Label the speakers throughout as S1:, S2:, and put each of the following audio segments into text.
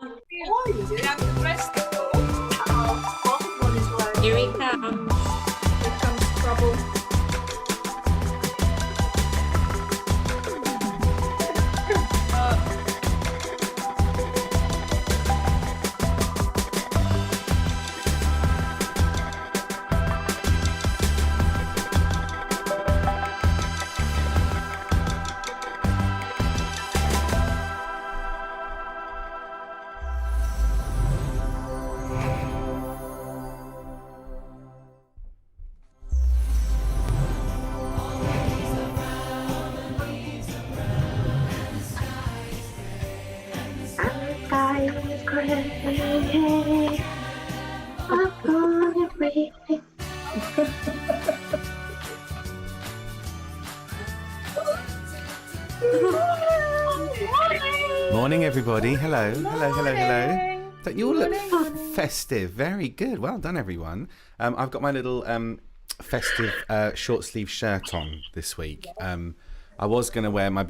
S1: You have to press the ball.
S2: Here he comes.
S1: Here comes trouble.
S3: Morning, everybody. Hello. Don't you all look festive? Very good. Well done, everyone. I've got my little festive short sleeve shirt on this week. I was going to wear my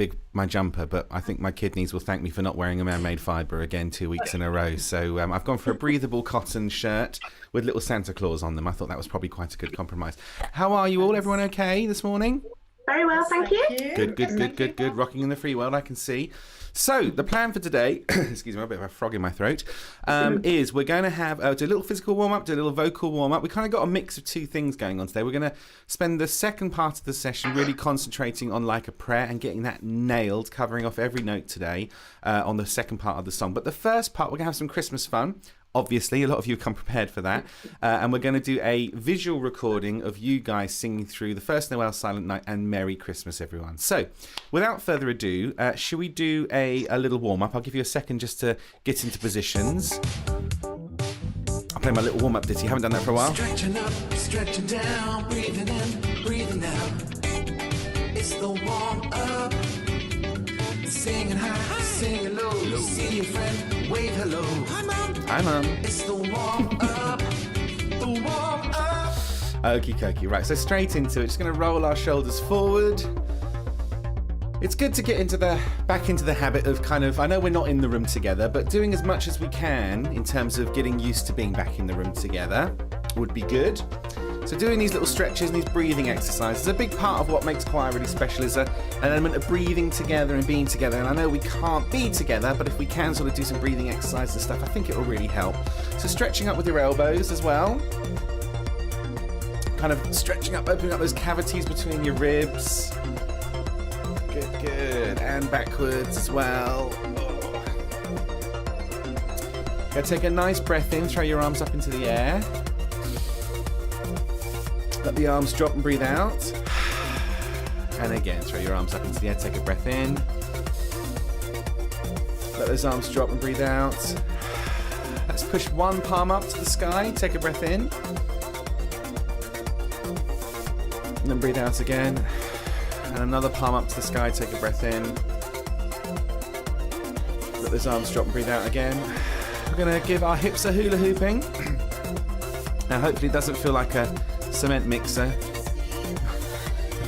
S3: jumper, but I think my kidneys will thank me for not wearing a man-made fibre again 2 weeks in a row. So I've gone for a breathable cotton shirt with little Santa Claus on them. I thought that was probably quite a good compromise. How are you all? Everyone okay this morning?
S4: Very well, thank you.
S3: Good. Rocking in the free world, I can see. So the plan for today, excuse me, a bit of a frog in my throat, is we're going to have do a little physical warm-up, do a little vocal warm-up. We kind of got a mix of two things going on today. We're going to spend the second part of the session really concentrating on Like a Prayer and getting that nailed, covering off every note today on the second part of the song. But the first part, we're going to have some Christmas fun. Obviously, a lot of you have come prepared for that. And we're going to do a visual recording of you guys singing through the First Noel, Silent Night and Merry Christmas, everyone. So, without further ado, should we do a little warm-up? I'll give you a second just to get into positions. I'll play my little warm-up ditty. Haven't done that for a while.
S5: Stretching up, stretching down, breathing in, breathing out. It's the warm-up. Singing high, singing low. See your friend, wave hello.
S3: Hi, Mum.
S5: It's the warm-up, the warm-up.
S3: Okie dokie. Right, so straight into it. Just going to roll our shoulders forward. It's good to get back into the habit of kind of, I know we're not in the room together, but doing as much as we can in terms of getting used to being back in the room together would be good. So doing these little stretches and these breathing exercises, a big part of what makes choir really special is an element of breathing together and being together. And I know we can't be together, but if we can sort of do some breathing exercises and stuff, I think it will really help. So stretching up with your elbows as well. Kind of stretching up, opening up those cavities between your ribs. Good. And backwards as well. Go take a nice breath in, throw your arms up into the air. Let the arms drop and breathe out. And again, throw your arms up into the air, take a breath in. Let those arms drop and breathe out. Let's push one palm up to the sky, take a breath in. And then breathe out again. And another palm up to the sky, take a breath in. Let those arms drop and breathe out again. We're going to give our hips a hula hooping. Now hopefully it doesn't feel like a cement mixer.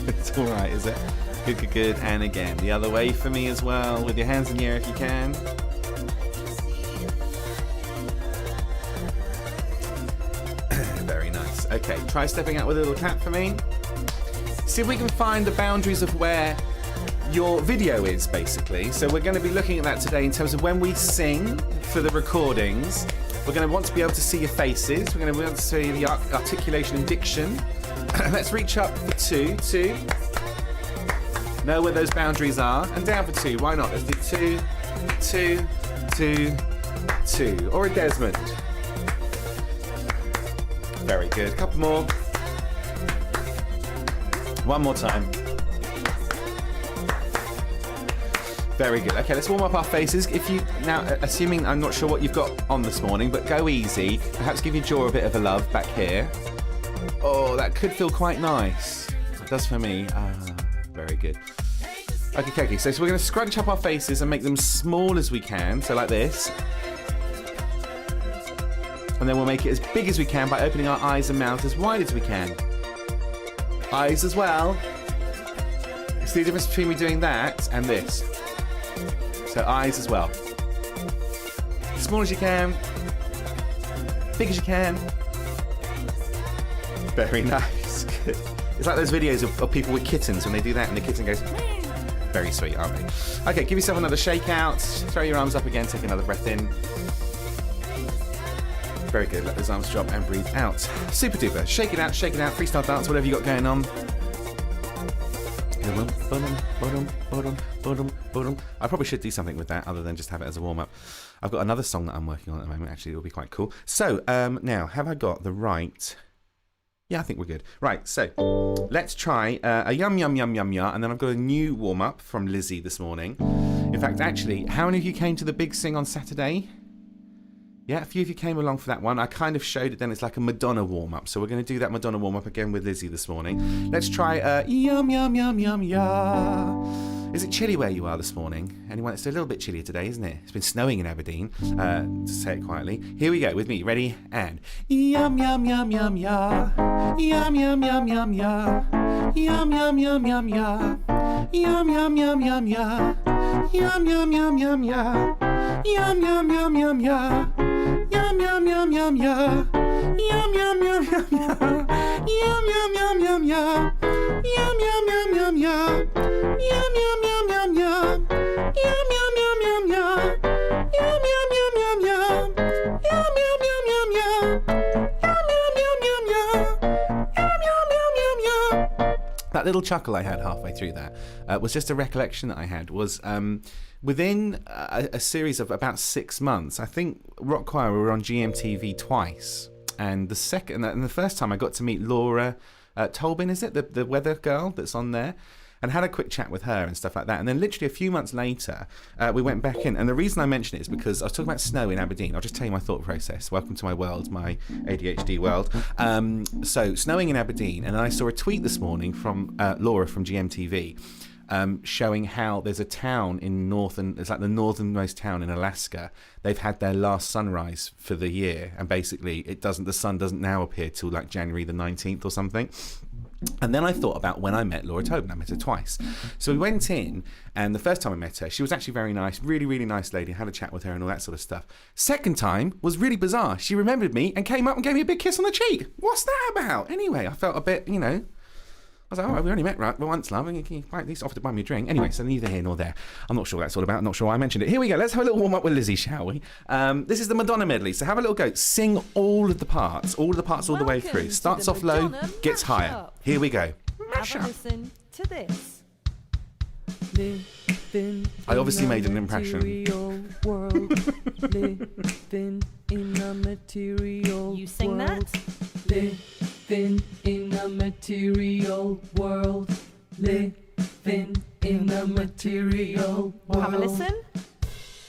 S3: It's alright, is it? Good. And again, the other way for me as well, with your hands in the air if you can. Very nice. Okay, try stepping out with a little tap for me. See if we can find the boundaries of where your video is, basically. So we're going to be looking at that today in terms of when we sing for the recordings. We're going to want to be able to see your faces. We're going to be able to see the articulation and diction. Let's reach up for two. Know where those boundaries are. And down for two. Why not? Let's do two. Or a Desmond. Very good. A couple more. One more time. Very good. Okay, let's warm up our faces. If you now, assuming I'm not sure what you've got on this morning, but go easy. Perhaps give your jaw a bit of a love back here. Oh, that could feel quite nice. It does for me. Very good. Okay. So we're going to scrunch up our faces and make them small as we can. So like this. And then we'll make it as big as we can by opening our eyes and mouth as wide as we can. Eyes as well. See the difference between me doing that and this. So eyes as well. Small as you can. Big as you can. Very nice. Good. It's like those videos of people with kittens when they do that and the kitten goes... Very sweet, aren't they? Okay, give yourself another shake out. Throw your arms up again, take another breath in. Very good. Let those arms drop and breathe out. Super duper. Shake it out, freestyle dance, whatever you got going on. I probably should do something with that other than just have it as a warm-up. I've got another song that I'm working on at the moment. Actually, it'll be quite cool. So, now, have I got the right... Yeah, I think we're good. Right, so let's try a yum, yum, yum, yum, yum, and then I've got a new warm-up from Lizzie this morning. In fact, actually, how many of you came to the Big Sing on Saturday? Yeah, a few of you came along for that one. I kind of showed it then. It's like a Madonna warm-up. So we're going to do that Madonna warm-up again with Lizzie this morning. Let's try yum, yum, yum, yum, yum. Is it chilly where you are this morning? Anyone? It's a little bit chillier today, isn't it? It's been snowing in Aberdeen, to say it quietly. Here we go, with me. Ready? And yum, yum, yum, yum, yum. Yum, yum, yum, yum, yum. Yum, yum, yum, yum, yum. Yum, yum, yum, yum, yum. Yum, yum, yum, yum, yum. Yum, yum, yum, yum, yum. Yum, yum, yum, yum, yum. Yum, yum, yum, yum, yum. Yum, yum, yum, yum, yum. Yum, yum, yum, yum, yum. Yum, yum, yum, yum, yum. Yum, yum, yum, yum, yum. Yum, yum, yum, yum, yum. Yum, yum, yum, yum, yum. Yum, yum, yum, yum, yum. Yum, yum, yum, yum, yum. That little chuckle I had halfway through that was just a recollection that I had. Was within a series of about 6 months, I think Rock Choir were on GMTV twice, and the first time I got to meet Laura Tolbin, is it the weather girl that's on there, and had a quick chat with her and stuff like that. And then literally a few months later, we went back in. And the reason I mention it is because I was talking about snow in Aberdeen. I'll just tell you my thought process. Welcome to my world, my ADHD world. So snowing in Aberdeen, and I saw a tweet this morning from Laura from GMTV. Showing how there's a town in it's like the northernmost town in Alaska. They've had their last sunrise for the year, and basically the sun doesn't now appear till like January the 19th or something. And then I thought about when I met Laura Tobin. I met her twice. So we went in, and the first time I met her, she was actually very nice, really, really nice lady. I had a chat with her and all that sort of stuff. Second time was really bizarre. She remembered me and came up and gave me a big kiss on the cheek. What's that about? Anyway, I felt a bit, I was like, oh, we only met once, love, and you at least offered to buy me a drink. Anyway, so neither here nor there. I'm not sure what that's all about. I'm not sure why I mentioned it. Here we go. Let's have a little warm-up with Lizzie, shall we? This is the Madonna medley, so have a little go. Sing all of the parts all the way through. Starts off low, gets higher. Here we go.
S2: Have a listen to this.
S3: I obviously made an impression.
S2: World, living in a material you sing world. That? Living in a material world. Living in a material world. Have a listen.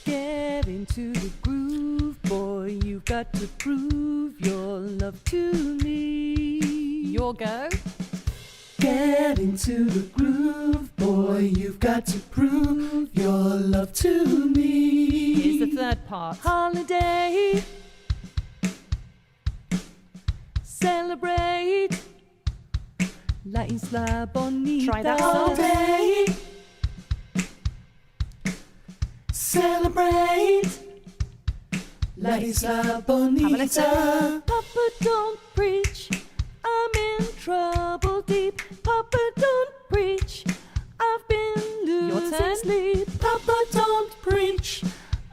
S2: Get into the groove, boy. You've got to prove your love to me. Your go. Get into the groove, boy. You've got to prove your love to me. Here's the third part. Holiday. Celebrate. La Isla Bonita. Try that holiday. Celebrate. La Isla Bonita. Papa, don't preach. I'm in trouble deep. Papa, don't preach. I've been losing sleep. Papa, don't preach.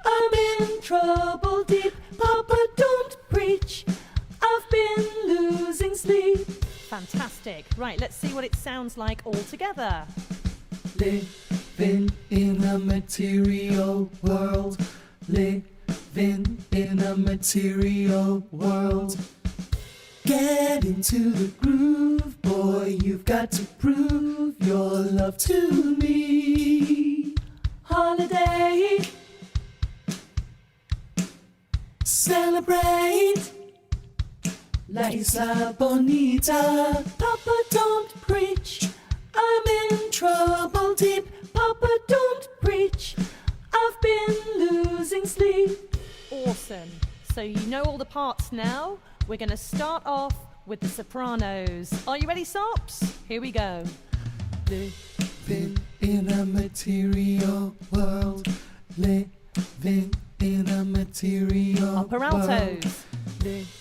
S2: I'm in trouble deep. Papa, don't preach. I've been losing sleep. Fantastic. Right, let's see what it sounds like all together. Living in a material world. Living in a material world. Get into the groove, boy. You've got to prove your love to me. Holiday. Celebrate. La Isla Bonita. Papa, don't preach. I'm in trouble deep. Papa, don't preach. I've been losing sleep. Awesome. So you know all the parts now. We're going to start off with the sopranos. Are you ready, Sops? Here we go. Living in a material world. Living in a material altos.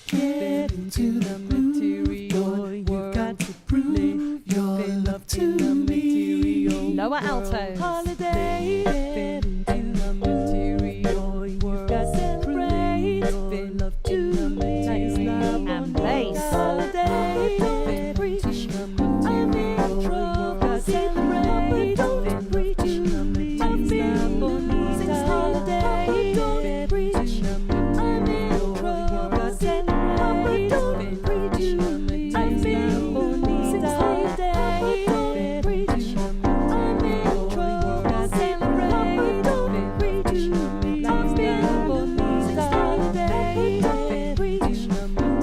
S5: Get into the material. You got to prove your love to me.
S2: Lower altos.
S5: Holiday. Get into the material. You got to celebrate your love to me.
S2: And bass.
S5: Holiday. Preach. I'm in trouble. Celebrate. Don't preach. I've been losing holiday. Don't preach. I'm in trouble. Celebrate. Don't preach. I've been losing holiday. Don't preach. I'm in trouble. Celebrate. Don't preach. I've been losing holiday. Don't preach.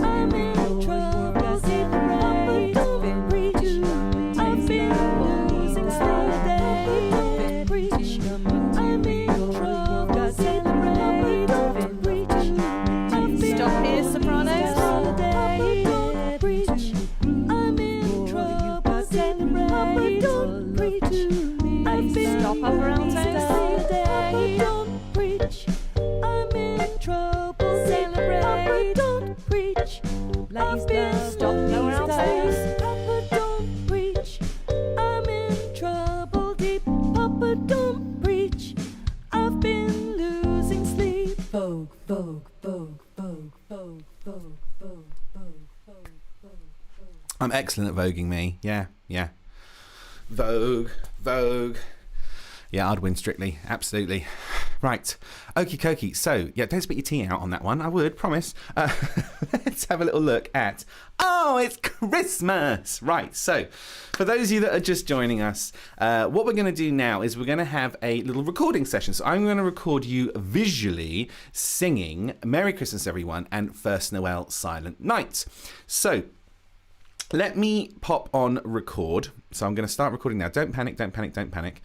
S5: I'm in trouble. Celebrate. Don't preach. I've been losing holiday. Don't preach. I'm in trouble. Celebrate. Don't preach. I've been
S2: Stop here, sopranos.
S5: holiday. Don't preach. I'm in trouble. Celebrate. Don't preach. I've been
S2: Stop upper altos.
S5: holiday. Don't preach. I'm in trouble. Celebrate. Don't preach. I've been
S2: Stop lower altos.
S5: Papa, don't preach. I'm in trouble deep. Papa, don't preach. I've been losing sleep. Vogue, Vogue, Vogue, Vogue, Vogue, Vogue, Vogue, Vogue, Vogue, Vogue.
S3: I'm excellent at voguing me. Yeah. Vogue. Yeah, I'd win Strictly. Absolutely. Right. Okie dokie. So, yeah, don't spit your tea out on that one. I would, promise. Let's have a little look at... Oh, it's Christmas! Right, so, for those of you that are just joining us, what we're going to do now is we're going to have a little recording session. So I'm going to record you visually singing Merry Christmas, everyone, and First Noel Silent Night. So... let me pop on record. So I'm going to start recording now. Don't panic.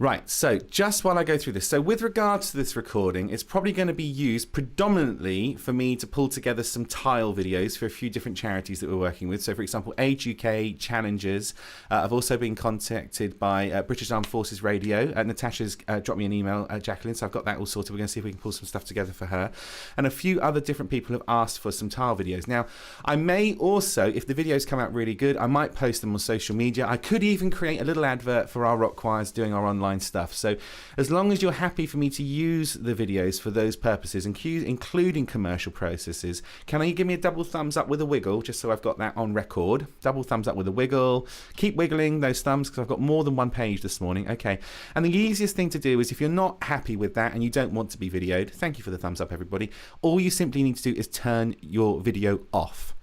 S3: Right, so just while I go through this. So with regards to this recording, it's probably going to be used predominantly for me to pull together some tile videos for a few different charities that we're working with. So for example, Age UK, Challengers. I've also been contacted by British Armed Forces Radio. Natasha's dropped me an email, Jacqueline, so I've got that all sorted. We're going to see if we can pull some stuff together for her. And a few other different people have asked for some tile videos. Now, I may also, if the videos come out really good, I might post them on social media. I could even create a little advert for our rock choirs doing our online stuff. So as long as you're happy for me to use the videos for those purposes, including commercial processes, can you give me a double thumbs up with a wiggle, just so I've got that on record? Double thumbs up with a wiggle. Keep wiggling those thumbs, because I've got more than one page this morning. Okay. And the easiest thing to do is, if you're not happy with that and you don't want to be videoed, thank you for the thumbs up, everybody. All you simply need to do is turn your video off.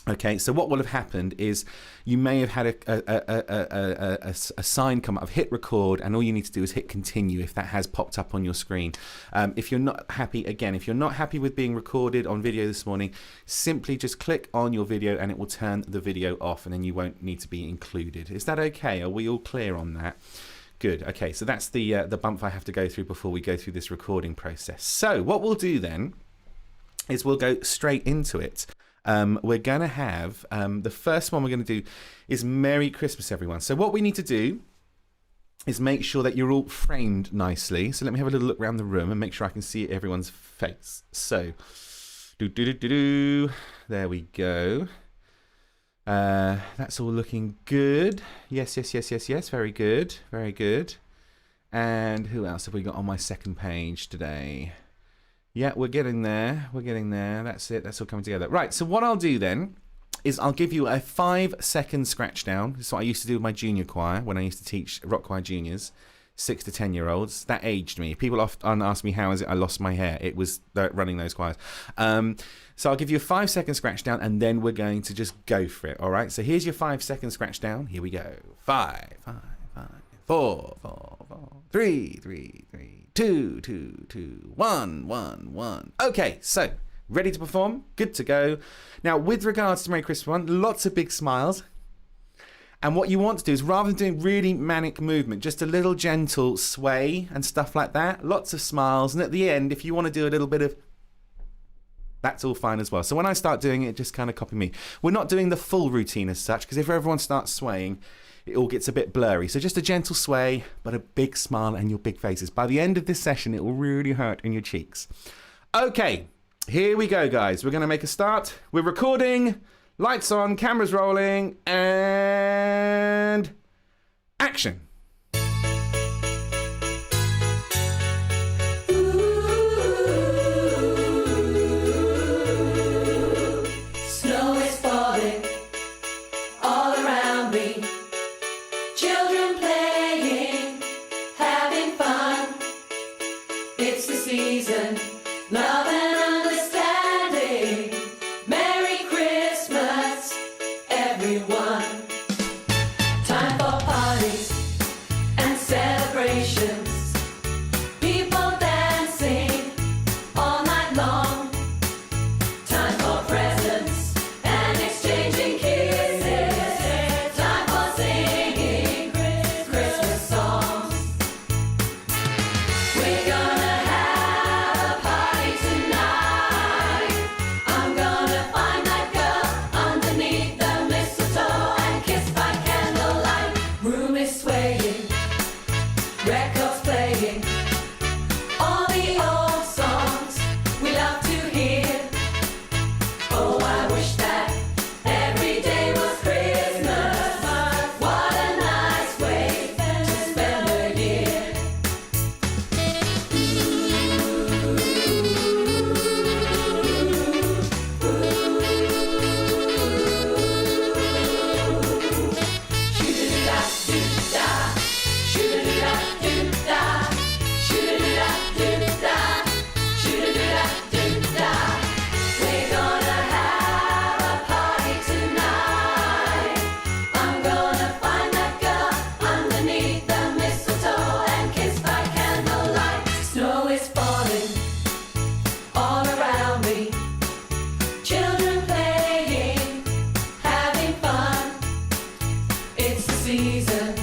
S3: Okay, so what will have happened is you may have had a sign come up of hit record, and all you need to do is hit continue if that has popped up on your screen. If you're not happy, again, if you're not happy with being recorded on video this morning, simply just click on your video and it will turn the video off, and then you won't need to be included. Is that okay? Are we all clear on that? Good. Okay, so that's the bump I have to go through before we go through this recording process. So what we'll do then is we'll go straight into it. We're going to have, the first one we're going to do is Merry Christmas, everyone. So what we need to do is make sure that you're all framed nicely. So let me have a little look around the room and make sure I can see everyone's face. So, there we go. That's all looking good. Yes. Very good. And who else have we got on my second page today? Yeah, we're getting there. That's it. That's all coming together. Right, so what I'll do then is I'll give you a 5-second scratch down. This is what I used to do with my junior choir when I used to teach rock choir juniors, 6 to 10 year olds. That aged me. People often ask me, how is it I lost my hair? It was running those choirs. So I'll give you a 5-second scratch down, and then we're going to just go for it. All right, so here's your 5-second scratch down. Here we go. 5, 4, 3, 2, 1, 1. Okay, so ready to perform? Good to go. Now, with regards to Merry Christmas one, lots of big smiles. And what you want to do is, rather than doing really manic movement, just a little gentle sway and stuff like that. Lots of smiles. And at the end, if you want to do a little bit of... that's all fine as well. So when I start doing it, just kind of copy me. We're not doing the full routine as such, because if everyone starts swaying, it all gets a bit blurry. So just a gentle sway, but a big smile and your big faces. By the end of this session, it will really hurt in your cheeks. Okay, here we go, guys. We're going to make a start. We're recording. Lights on, cameras rolling, and action.
S2: Snow is falling all around me. Children playing, having fun. It's the season, love and understanding. Merry Christmas, everyone. Time for parties and celebrations. People dancing all night long. Time for presents and exchanging kisses. Time for singing Christmas songs. We're gonna have a party tonight. I'm gonna find that girl underneath the mistletoe and kiss by candlelight. Room is swaying, records playing. All the old songs we love to hear. Oh, I wish that every day was Christmas. What a nice way to spend the year. Shoo-da-da-da-doo-da, shoo-da-da-da-doo-da, shoo-da-da-da-doo-da, shoo-da-da-da-doo-da. We're gonna have a party tonight. I'm gonna find that girl underneath the mistletoe and kiss by candlelight. Snow is falling all around me. Children playing, having fun. It's the season,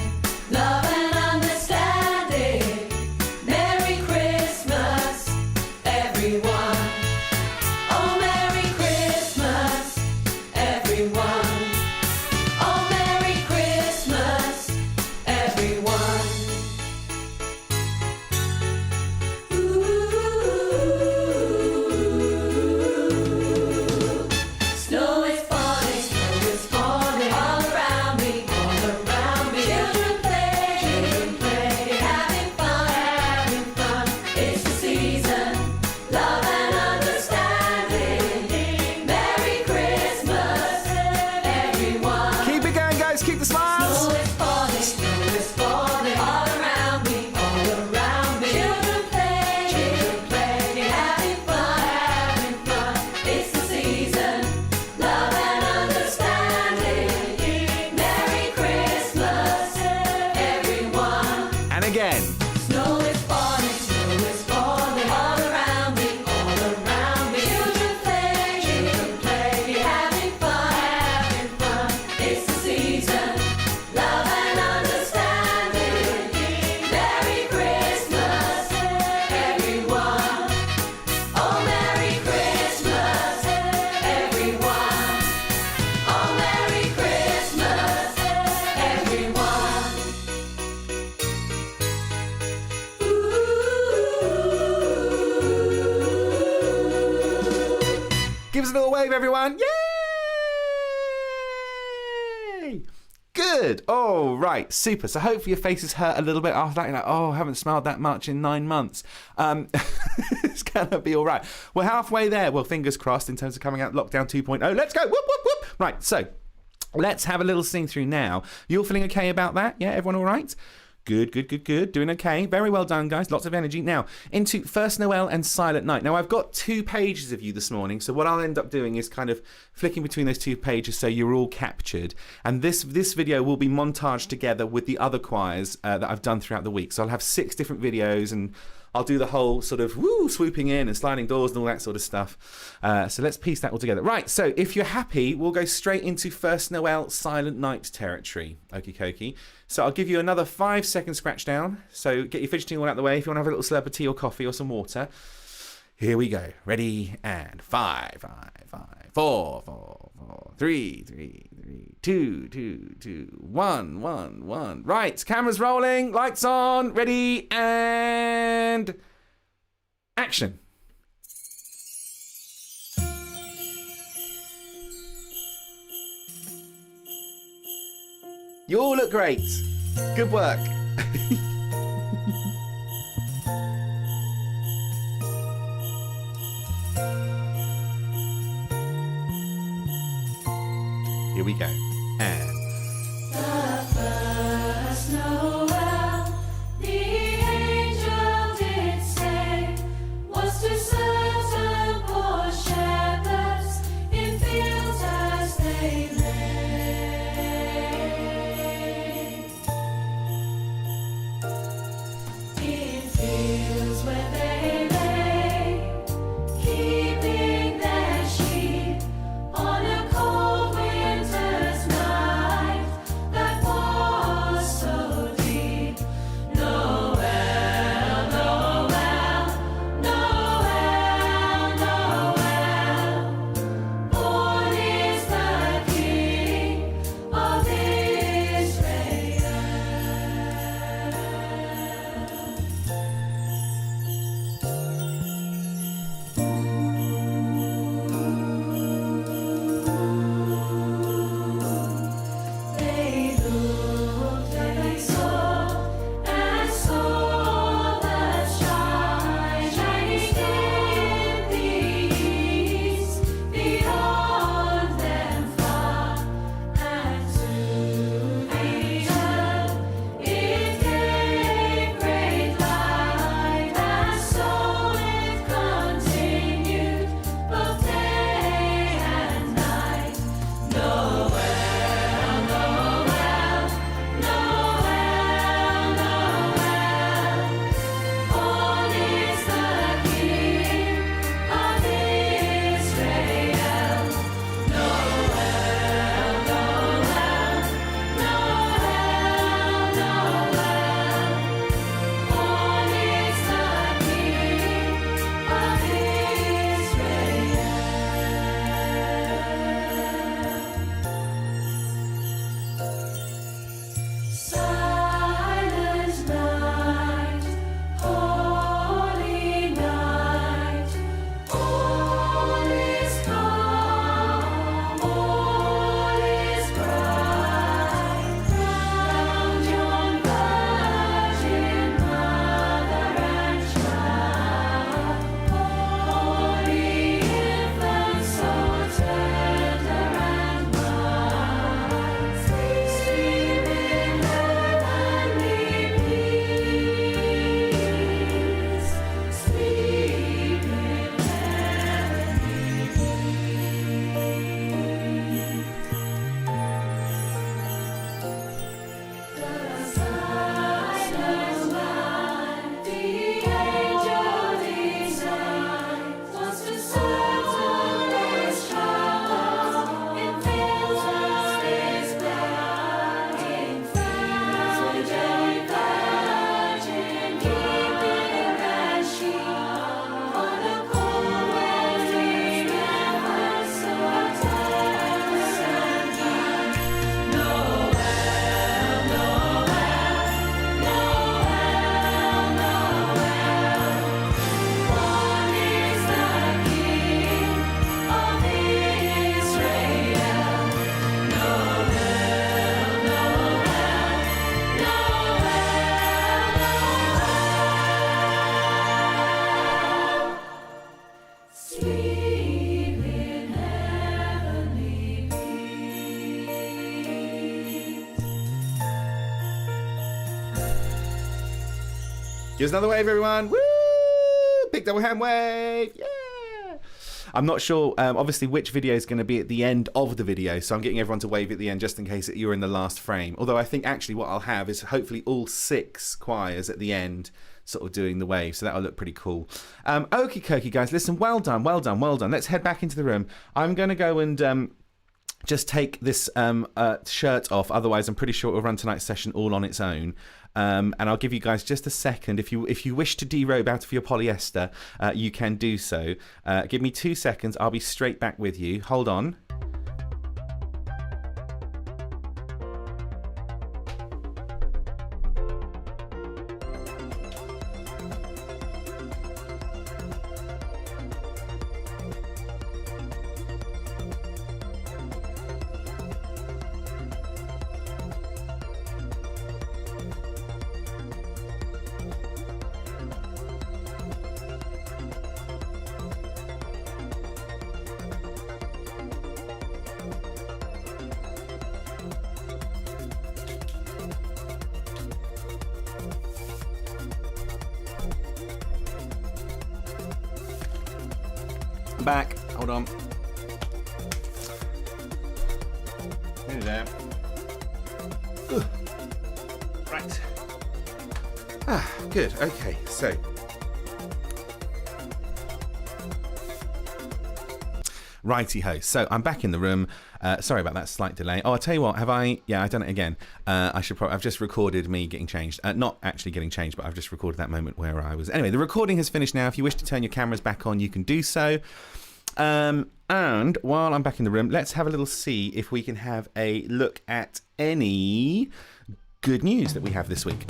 S2: love and understanding. Merry Christmas, everyone. Oh, Merry Christmas, everyone. Oh, Merry Christmas, everyone. Snow is falling all around me, all around me. Children play, having fun. It's the season, love and understanding. Merry Christmas, everyone.
S3: Keep it going, guys. Keep the smiles.
S2: Snow is falling all around me, all around me. Children play, having fun. It's the season, love and understanding. Merry Christmas, everyone.
S3: And again.
S2: Snow is falling all around me, all around me. Children play, having fun. It's the season, love and understanding. Merry Christmas, everyone. Oh, Merry Christmas, everyone. Oh, Merry Christmas, everyone.
S3: Give us a little wave, everyone. Yay! Good. All right. Super. So hopefully your faces hurt a little bit after that. You're like, oh, I haven't smiled that much in 9 months. It's going to be all right. We're halfway there. Well, fingers crossed in terms of coming out lockdown 2.0. Let's go. Whoop, whoop, whoop. Right. So let's have a little sing through now. You're feeling okay about that? Yeah? Everyone all right? Good. Doing okay. Very well done, guys. Lots of energy. Now, into First Noel and Silent Night. Now, I've got 2 pages of you this morning, so what I'll end up doing is kind of flicking between those 2 pages so you're all captured. And this video will be montaged together with the other choirs that I've done throughout the week. So I'll have 6 different videos, and I'll do the whole sort of swooping in and sliding doors and all that sort of stuff. So let's piece that all together. Right, so if you're happy, we'll go straight into First Noel, Silent Night territory. Okie dokie. So I'll give you another 5-second scratch down. So get your fidgeting all out the way. If you want to have a little slurp of tea or coffee or some water. Here we go. Ready? And 5, 4, 3, 2, 1. Right, cameras rolling, lights on, ready, and action. You all look great. Good work. Here we go. And
S4: First Noel, the angel did say, was to certain poor shepherds in fields as they lay. In fields where they lay, keeping their sheep on a cold winter's night that was so deep. Noel, Noel, Noel, Noel, born is the King of Israel. They looked and they saw the shine shining in the east, beyond them far, and to the earth it gave great light, and so it continued both day and night. Noel, Noel, Noel, Noel, born is the King of Israel. Noel, Noel, Noel, Noel, born is the King of Silent night, holy night, all is calm, all is bright. Round yon Virgin Mother and Child, holy infant, so tender and mild, sleep in heavenly peace, sleep in heavenly peace. The silent night, the angel designed, was to certain this child in fields as this blind, in fields with a virgin keeping their sheep on a cold wintry river so tense and deep. Noel, Noel, Noel, Noel, born is the King of Israel. Noel, Noel, Noel, sleep in heavenly peace.
S3: give us another wave, everyone. Woo! Big double hand wave. Yeah. I'm not sure, obviously, which video is going to be at the end of the video, so I'm getting everyone to wave at the end just in case that you're in the last frame. Although I think actually what I'll have is hopefully all 6 choirs at the end sort of doing the wave, so that'll look pretty cool. Okie dokie, guys. Listen, well done, well done, well done. Let's head back into the room. I'm going to go and just take this shirt off, otherwise I'm pretty sure it'll run tonight's session all on its own. And I'll give you guys just a second. If you wish to derobe out of your polyester, you can do so. Give me 2 seconds. I'll be straight back with you. Hold on. I'm back. Hold on. Nearly there. Ugh. Right. Good. Okay, so. Righty-ho. So I'm back in the room. Sorry about that slight delay. Oh, I'll tell you what. Have I? Yeah, I've done it again. I've just recorded me getting changed. Not actually getting changed, but I've just recorded that moment where I was. Anyway, the recording has finished now. If you wish to turn your cameras back on, you can do so. And while I'm back in the room, let's have a little see if we can have a look at any good news that we have this week.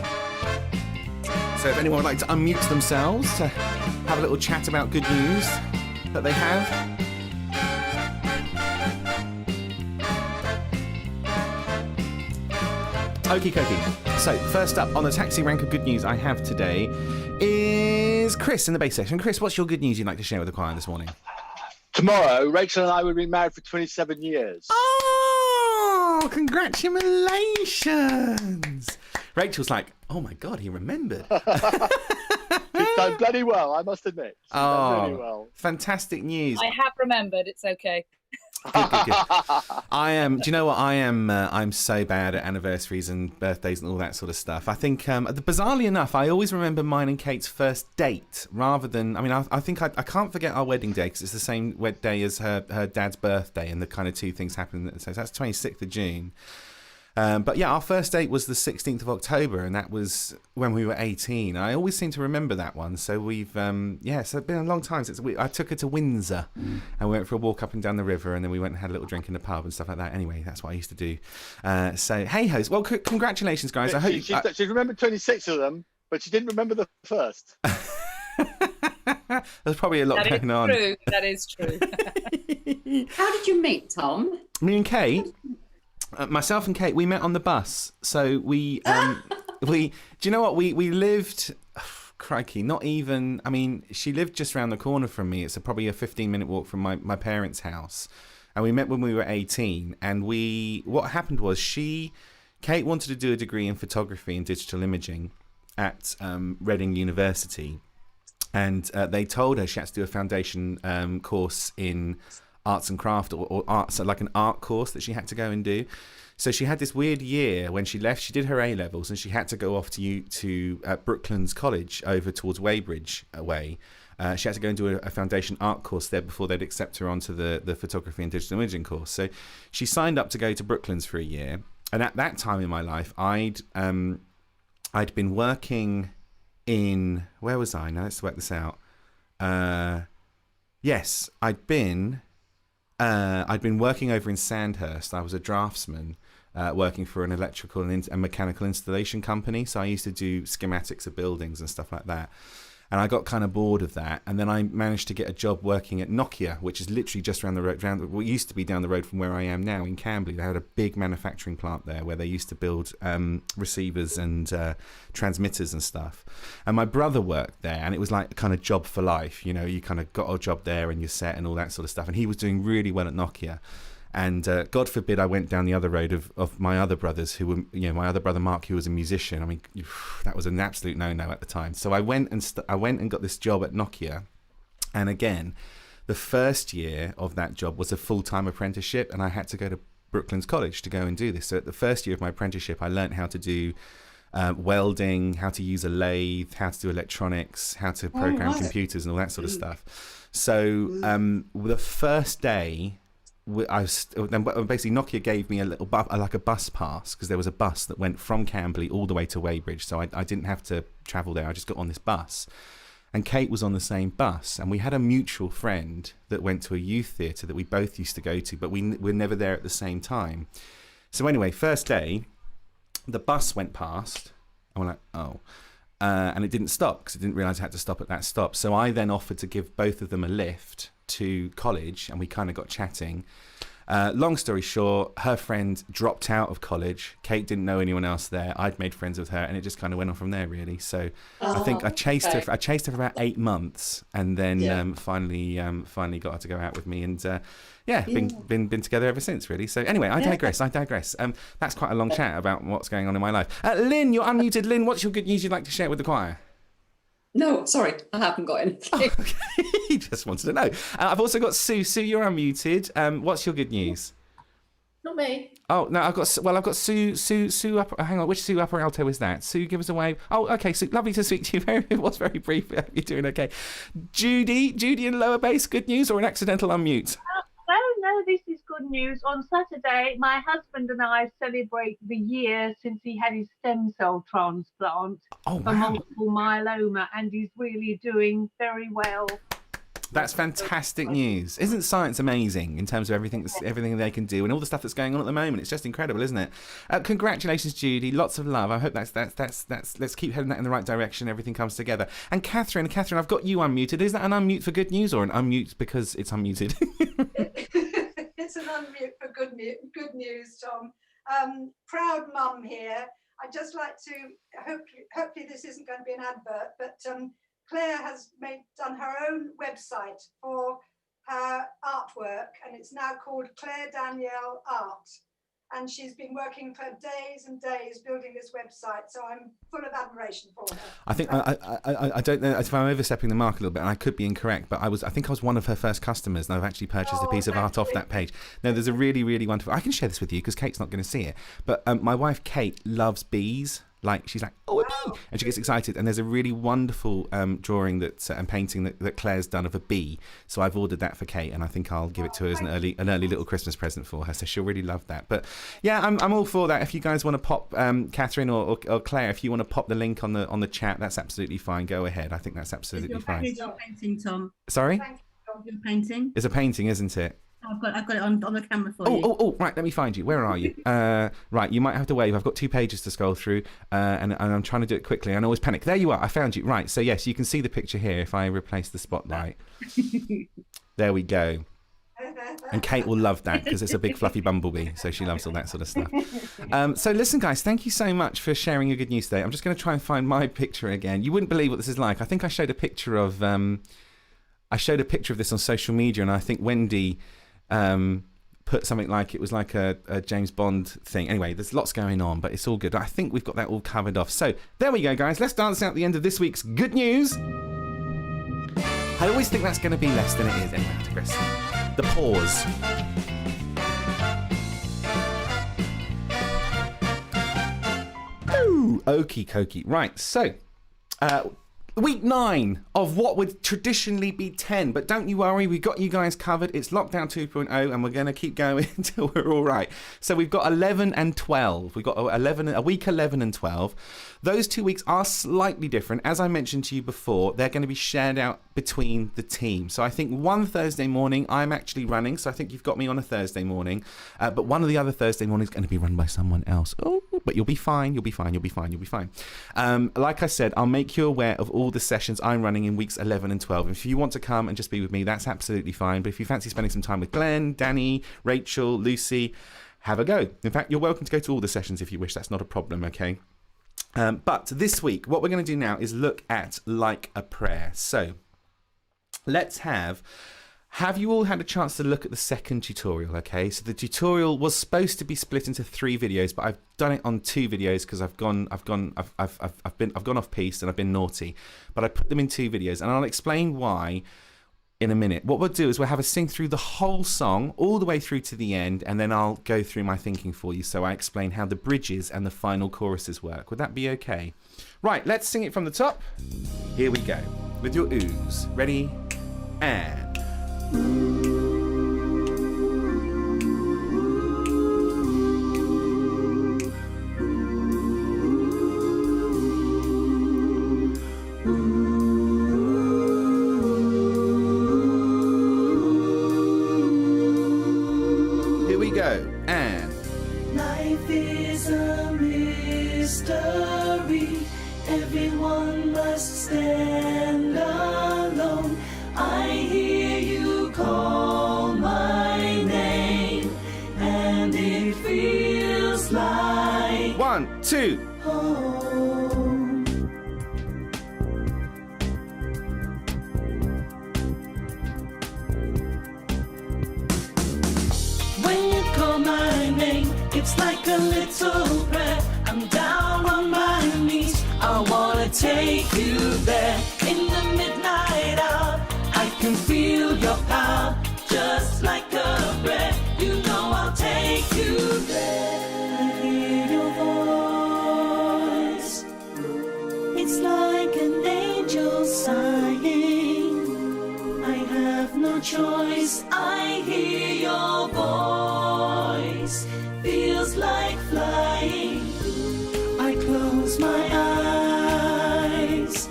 S3: So if anyone would like to unmute themselves to have a little chat about good news that they have. Okie dokie. So, first up on the taxi rank of good news I have today is Chris in the bass section. Chris, what's your good news you'd like to share with the choir this morning?
S6: Tomorrow, Rachel and I will be married for 27 years.
S3: Oh, congratulations. Rachel's like, oh my God, he remembered.
S6: She's done bloody well, I must admit. She's done really well.
S3: Fantastic news.
S7: I have remembered. It's okay.
S3: Good. I am. Do you know what I am? I'm so bad at anniversaries and birthdays and all that sort of stuff. I think, bizarrely enough, I always remember mine and Kate's first date rather than. I mean, I think I can't forget our wedding day because it's the same day as her dad's birthday, and the kind of two things happen. So that's 26th of June. But yeah, our first date was the 16th of October, and that was when we were 18. I always seem to remember that one. So we've, so it's been a long time since I took her to Windsor, and we went for a walk up and down the river, and then we went and had a little drink in the pub and stuff like that. Anyway, that's what I used to do. So hey hoes, well, congratulations, guys. I hope
S6: she remembered 26 of them, but she didn't remember the first.
S3: There's probably a lot going on.
S7: That is true.
S8: How did you meet, Tom?
S3: Me and Kate. Myself and Kate, we met on the bus. So we, do you know what? We lived, crikey, not even, I mean, she lived just around the corner from me. It's probably a 15-minute walk from my parents' house. And we met when we were 18. And what happened was Kate wanted to do a degree in photography and digital imaging at Reading University. And they told her she had to do a foundation course in arts and craft or arts, like an art course that she had to go and do. So she had this weird year when she left. She did her A-levels and she had to go off to Brooklands College over towards Weybridge way. She had to go and do a foundation art course there before they'd accept her onto the photography and digital imaging course. So she signed up to go to Brooklands for a year. And at that time in my life, I'd been working in, where was I? Now let's work this out. Yes, I'd been working over in Sandhurst. I was a draftsman working for an electrical and mechanical installation company. So I used to do schematics of buildings and stuff like that. And I got kind of bored of that. And then I managed to get a job working at Nokia, which is literally just around the road, what used to be down the road from where I am now in Camberley. They had a big manufacturing plant there where they used to build receivers and transmitters and stuff. And my brother worked there, and it was like a kind of job for life. You know, you kind of got a job there and you're set and all that sort of stuff. And he was doing really well at Nokia. And God forbid I went down the other road of my other brothers who were, my other brother Mark, who was a musician. I mean, that was an absolute no-no at the time. So I went and got this job at Nokia. And again, the first year of that job was a full-time apprenticeship, and I had to go to Brooklands College to go and do this. So at the first year of my apprenticeship, I learned how to do welding, how to use a lathe, how to do electronics, how to program computers and all that sort of stuff. So the first day, basically Nokia gave me a little like a bus pass, because there was a bus that went from Camberley all the way to Weybridge, so I didn't have to travel there. I just got on this bus, and Kate was on the same bus, and we had a mutual friend that went to a youth theatre that we both used to go to, but we were never there at the same time. So anyway, first day, the bus went past, and we're like, oh. And it didn't stop because it didn't realise it had to stop at that stop. So I then offered to give both of them a lift to college, and we kind of got chatting. Long story short, her friend dropped out of college. Kate didn't know anyone else there. I'd made friends with her, and it just kind of went on from there, really. So I think I chased her. I chased her for about 8 months, and then finally got her to go out with me, and been together ever since, really. So anyway, I digress. That's quite a long chat about what's going on in my life. Lynn, you're unmuted. Lynn, what's your good news you'd like to share with the choir?
S8: No, sorry, I haven't got anything.
S3: He just wanted to know. I've also got Sue. Sue, you're unmuted. What's your good news?
S1: Not me.
S3: Oh no, I've got Sue up. Hang on, which Sue upper alto is that? Sue, give us a wave. Oh, okay, Sue, lovely to speak to you. It was very brief. I hope you're doing okay. Judy in lower bass. Good news or an accidental unmute?
S9: No, this is good news. On Saturday, my husband and I celebrate the year since he had his stem cell transplant
S3: Oh
S9: for
S3: wow,
S9: multiple myeloma, and he's really doing very well.
S3: that's fantastic news. Isn't science amazing in terms of everything they can do and all the stuff that's going on at the moment? It's just incredible, isn't it? Congratulations, Judy. Lots of love. I hope that's. Let's keep heading that in the right direction. Everything comes together. And Catherine, I've got you unmuted. Is that an unmute for good news or an unmute because it's unmuted?
S1: It's an unmute for good news, Tom. Proud mum here. I'd just like to, hopefully this isn't going to be an advert, but Claire has done her own website for her artwork, and it's now called Claire Danielle Art. And she's been working for days and days building this website, so I'm full of admiration for her.
S3: I think I don't know if I'm overstepping the mark a little bit, and I could be incorrect, but I think I was one of her first customers, and I've actually purchased a piece of art off that page. No, there's a really, really wonderful. I can share this with you because Kate's not going to see it, but my wife Kate loves bees. Like she's like, oh, a bee, and she gets excited. And there's a really wonderful drawing and painting that Claire's done of a bee. So I've ordered that for Kate, and I think I'll give it to her as an early little Christmas present for her. So she'll really love that. But yeah, I'm all for that. If you guys want to pop Catherine or Claire, if you want to pop the link on the chat, that's absolutely fine. Go ahead. I think that's absolutely fine.
S8: Your painting, Tom.
S3: Sorry,
S8: Your painting.
S3: it's a painting, isn't it?
S8: I've got it on the camera for you.
S3: Oh, right, let me find you. Where are you? Right, you might have to wave. I've got 2 pages to scroll through, and I'm trying to do it quickly. I always panic. There you are. I found you. Right, so yes, you can see the picture here if I replace the spotlight. There we go. And Kate will love that because it's a big fluffy bumblebee, so she loves all that sort of stuff. So listen, guys, thank you so much for sharing your good news today. I'm just going to try and find my picture again. You wouldn't believe what this is like. I think I showed a picture of this on social media, and I think Wendy put something like it was like a James Bond thing. Anyway, there's lots going on, but it's all good. I think we've got that all covered off. So there we go, guys. Let's dance out the end of this week's good news. I always think that's going to be less than it is. Anyway, I digress. The pause. Ooh, okie dokie. Right, so week 9 of what would traditionally be 10, but don't you worry, we've got you guys covered. It's Lockdown 2.0, and we're going to keep going until we're all right. So we've got 11 and 12. We've got a week 11 and 12. Those 2 weeks are slightly different. As I mentioned to you before, they're going to be shared out between the team. So I think one Thursday morning I'm actually running, so I think you've got me on a Thursday morning, but one of the other Thursday mornings is going to be run by someone else. Oh, but you'll be fine. Like I said, I'll make you aware of all the sessions I'm running in weeks 11 and 12. If you want to come and just be with me, that's absolutely fine. But if you fancy spending some time with Glenn, Danny, Rachel, Lucy, have a go. In fact, you're welcome to go to all the sessions if you wish. That's not a problem, okay? But this week, what we're going to do now is look at Like a Prayer. So let's have you all had a chance to look at the second tutorial? Okay, so the tutorial was supposed to be split into 3 videos, but I've done it on 2 videos because I've gone off piste and I've been naughty. But I put them in 2 videos, and I'll explain why in a minute. What we'll do is we'll have a sing through the whole song all the way through to the end, and then I'll go through my thinking for you. So I explain how the bridges and the final choruses work. Would that be okay? Right, let's sing it from the top. Here we go. With your oohs. Ready? And... Here we go. And...
S4: Life is a mystery. Everyone must stand alone. I hear you call my name, and it feels like
S3: 1, 2.
S4: home. When you call my name, it's like a little prayer. I'm down on my knees. I wanna take you there. In the midnight hour, I can feel your power, just like a breath. You know I'll take you there. I hear your voice. It's like an angel sighing. I have no choice. I hear your voice. Feels like flying. I close my eyes.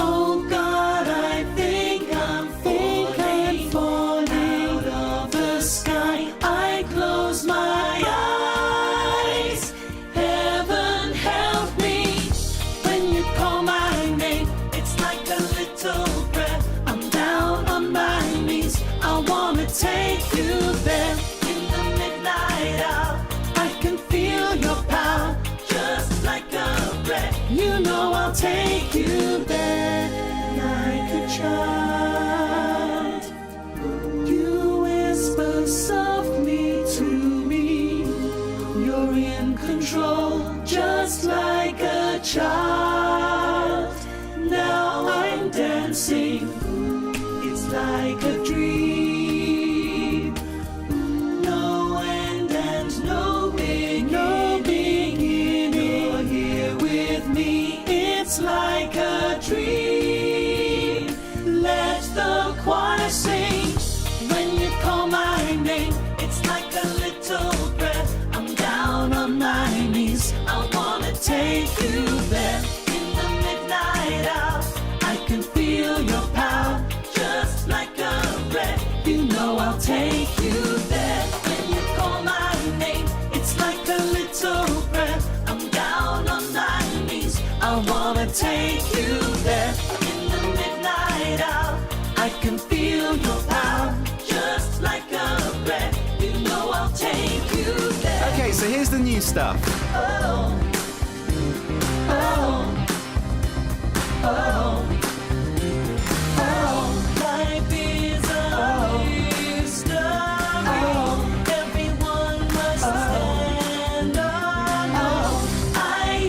S4: Oh God, I think I'm falling out of the sky. I close my eyes. Heaven help me when you call my name. It's like a little breath. I'm down on my knees. I wanna take you there. In the midnight hour, I can feel your power, just like a breath. You know I'll take you there. Like a child, you whisper softly to me. You're in control, just like a child. Now I'm dancing. It's like a dream. No end and no beginning. You're here with me. It's like a dream. Let the choir sing when you call my name. It's like a little breath. I'm down on my knees. I wanna take you there. In the midnight hour, I can feel your power, just like a breath. You know I'll take you there. When you call my name, it's like a little breath. I'm down on my knees. I wanna take you there. In the midnight hour, I can feel your power, just like a breath. You know I'll take you there.
S3: Okay, so here's the new stuff.
S4: Oh, oh, oh, oh. Life is a mystery. Everyone must stand alone. I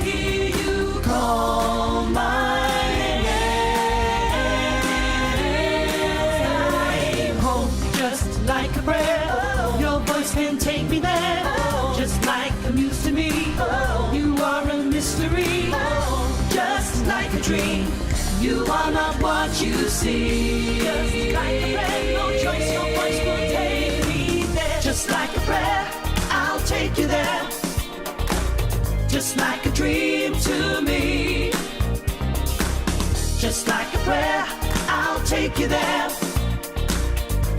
S4: hear you call my name. Home, just like a prayer. Your voice can take me there. Just like a muse to me. You are a mystery. Just like a dream. You are not what you see. Just like a prayer, no choice, your voice will take me there. Just like a prayer, I'll take you there. Just like a dream to me. Just like a prayer, I'll take you there.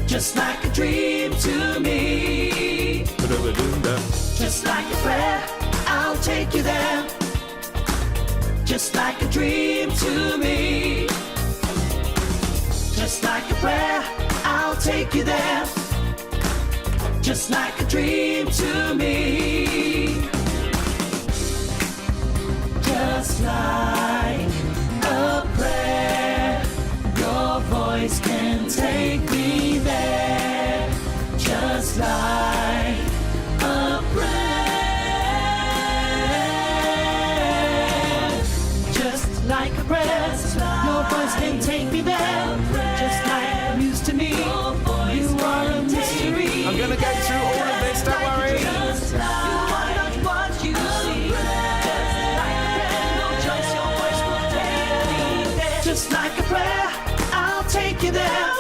S4: Just like a dream to me. Just like a prayer, I'll take you there. Just like a dream to me. Just like a prayer, I'll take you there. Just like a dream to me. Just like a prayer, your voice can take me there. Just like a prayer. Just like a prayer, your voice can take me there. Just like a muse to me. You are a mystery.
S3: I'm gonna go through all of this, don't worry.
S4: Just like you are not what you see. Just like a prayer, I'll take you there.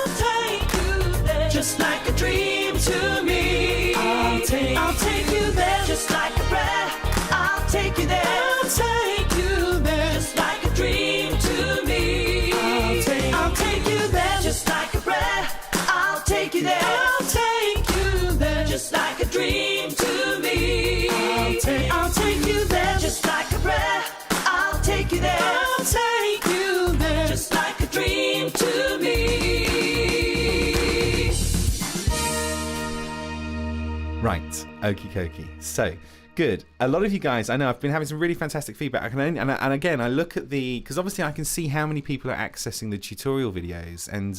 S4: Just like a dream to me. I'll take you there. Just like a prayer, I'll take you there. I'll take you there. Just like a dream to me. I'll take you there. Just like a prayer, I'll take you there. I'll take you there. Just like a dream to me. I'll take you there. Just like a prayer, I'll take you there. I'll take you there. Just like a dream to me.
S3: Right, okie dokie. So, Good. A lot of you guys, I know, I've been having some really fantastic feedback. And again, I look at because obviously I can see how many people are accessing the tutorial videos, and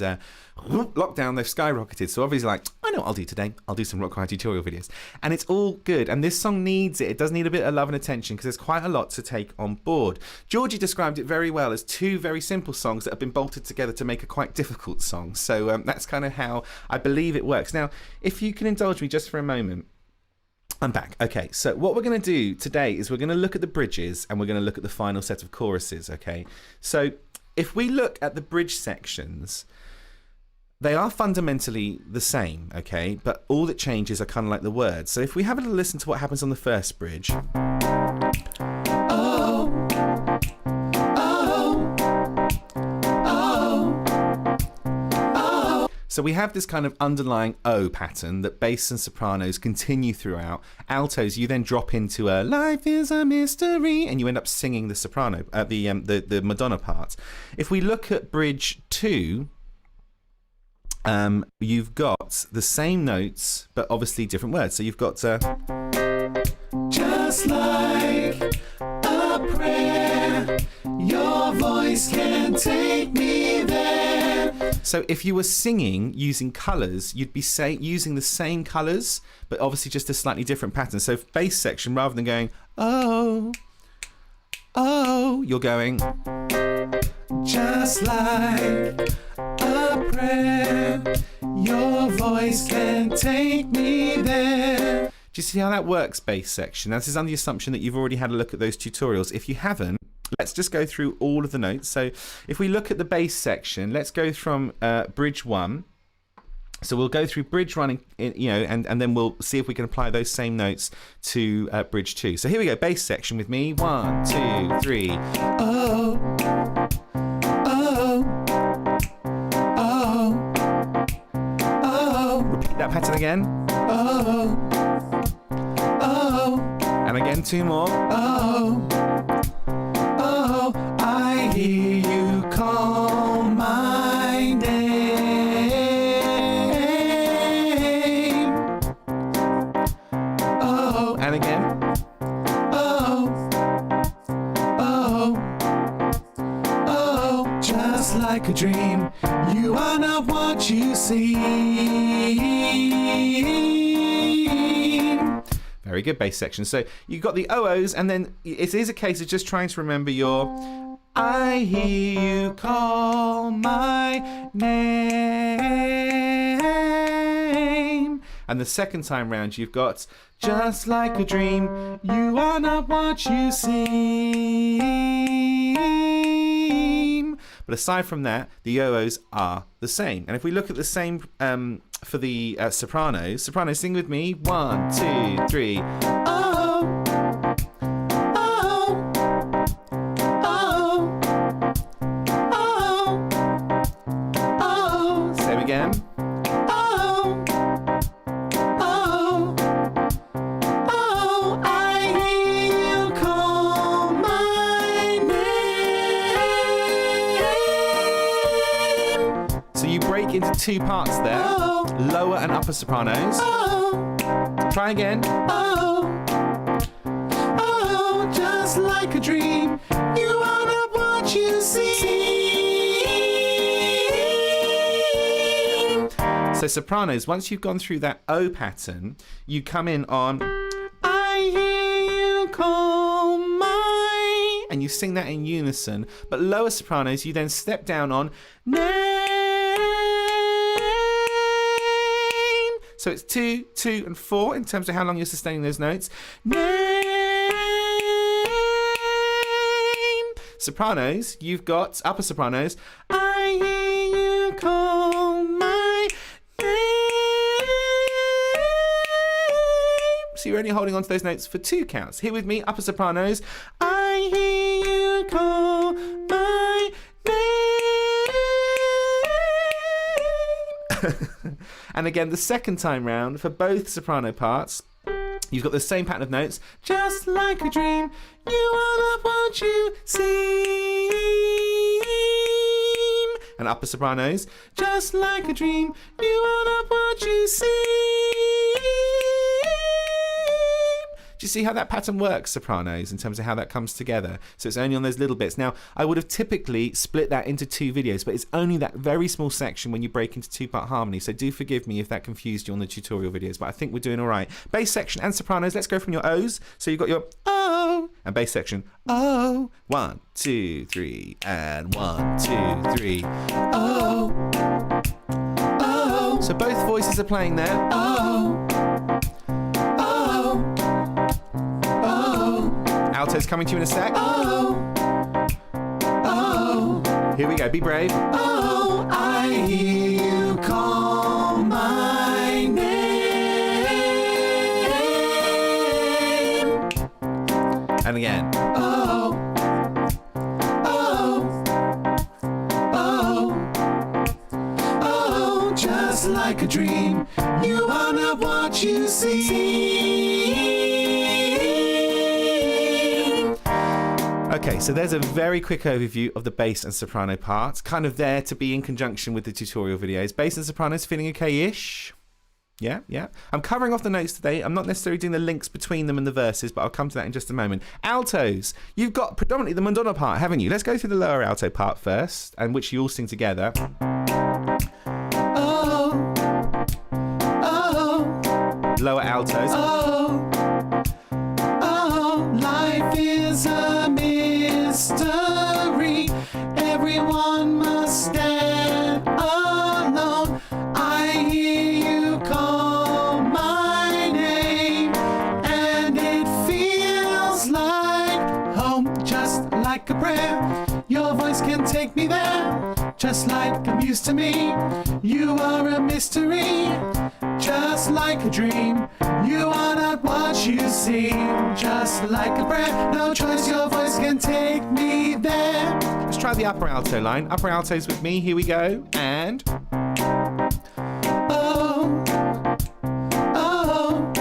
S3: lockdown, they've skyrocketed. So obviously, like, I know what I'll do today. I'll do some rock choir tutorial videos. And it's all good. And this song needs it. It does need a bit of love and attention because there's quite a lot to take on board. Georgie described it very well as 2 very simple songs that have been bolted together to make a quite difficult song. So that's kind of how I believe it works. Now, if you can indulge me just for a moment. I'm back. Okay, so what we're going to do today is we're going to look at the bridges and we're going to look at the final set of choruses, okay? So if we look at the bridge sections, they are fundamentally the same, okay? But all that changes are kind of like the words. So if we have a little listen to what happens on the first bridge. So we have this kind of underlying O pattern that bass and sopranos continue throughout. Altos, you then drop into a life is a mystery, and you end up singing the soprano, the Madonna part. If we look at bridge 2, you've got the same notes, but obviously different words. So you've got just like a prayer, your voice can take me there. So if you were singing using colours, you'd be using the same colours, but obviously just a slightly different pattern. So bass section, rather than going, oh, you're going, just like a prayer, your voice can take me there. Do you see how that works, bass section? This is under the assumption that you've already had a look at those tutorials. If you haven't, let's just go through all of the notes. So if we look at the bass section, let's go from bridge 1. So we'll go through bridge 1, and then we'll see if we can apply those same notes to bridge 2. So here we go, bass section with me. 1, 2, 3. Oh, oh, oh, oh. Repeat that pattern again. Oh, oh, and again 2 more. Oh, oh, I hear you call my name. Oh, and again. Oh, oh, oh, just like a dream. You are not what you see. Very good, bass section. So you've got the OOs, and then it is a case of just trying to remember your I hear you call my name. And the second time round, you've got just like a dream, you are not what you seem. But aside from that, the OOs are the same. And if we look at the same for the sopranos, sing with me. 1, 2, 3. Oh, oh, oh, oh, oh. Same again. Oh, oh, oh, I hear you call my name. So you break into 2 parts there. Lower and upper sopranos. Oh, try again. Oh, oh, just like a dream, you are not what you seem. So sopranos, once you've gone through that O pattern, you come in on I hear you call my, and you sing that in unison. But lower sopranos, you then step down on name. So it's 2, 2, and 4 in terms of how long you're sustaining those notes. Name. Sopranos, you've got upper sopranos. I hear you call my name. So you're only holding on to those notes for 2 counts. Here with me, upper sopranos. I hear you call my name. And again, the second time round, for both soprano parts, you've got the same pattern of notes. Just like a dream, you are not what you seem. And upper sopranos, just like a dream, you are not what you seem. you see how that pattern works, sopranos, in terms of how that comes together? So it's only on those little bits. Now, I would have typically split that into 2 videos, but it's only that very small section when you break into 2-part harmony. So do forgive me if that confused you on the tutorial videos, but I think we're doing all right. Bass section and sopranos. Let's go from your O's. So you've got your oh, and bass section. Oh, 1, 2, 3, and 1, 2, 3. Oh, oh. So both voices are playing there. Oh, oh, oh. Alto's coming to you in a sec. Oh, oh. Here we go. Be brave. Oh, I hear you call my name. And again. Oh, oh, oh, oh, just like a dream. You are not what you see. Okay, so there's a very quick overview of the bass and soprano parts, kind of there to be in conjunction with the tutorial videos. Bass and sopranos feeling okay-ish? Yeah, yeah. I'm covering off the notes today. I'm not necessarily doing the links between them and the verses, but I'll come to that in just a moment. Altos, you've got predominantly the Madonna part, haven't you? Let's go through the lower alto part first, and which you all sing together. Oh, oh. Lower altos. Oh, oh. Life is a mystery. Everyone must stand alone. I hear you call my name, and it feels like home, just like a prayer. Your voice can take me there, just like a muse to me. You are a mystery, just like a dream. You are not what you seem, just like a prayer. No choice, your voice can take me there. Let's try the upper alto line. Upper altos with me. Here we go. And oh, oh,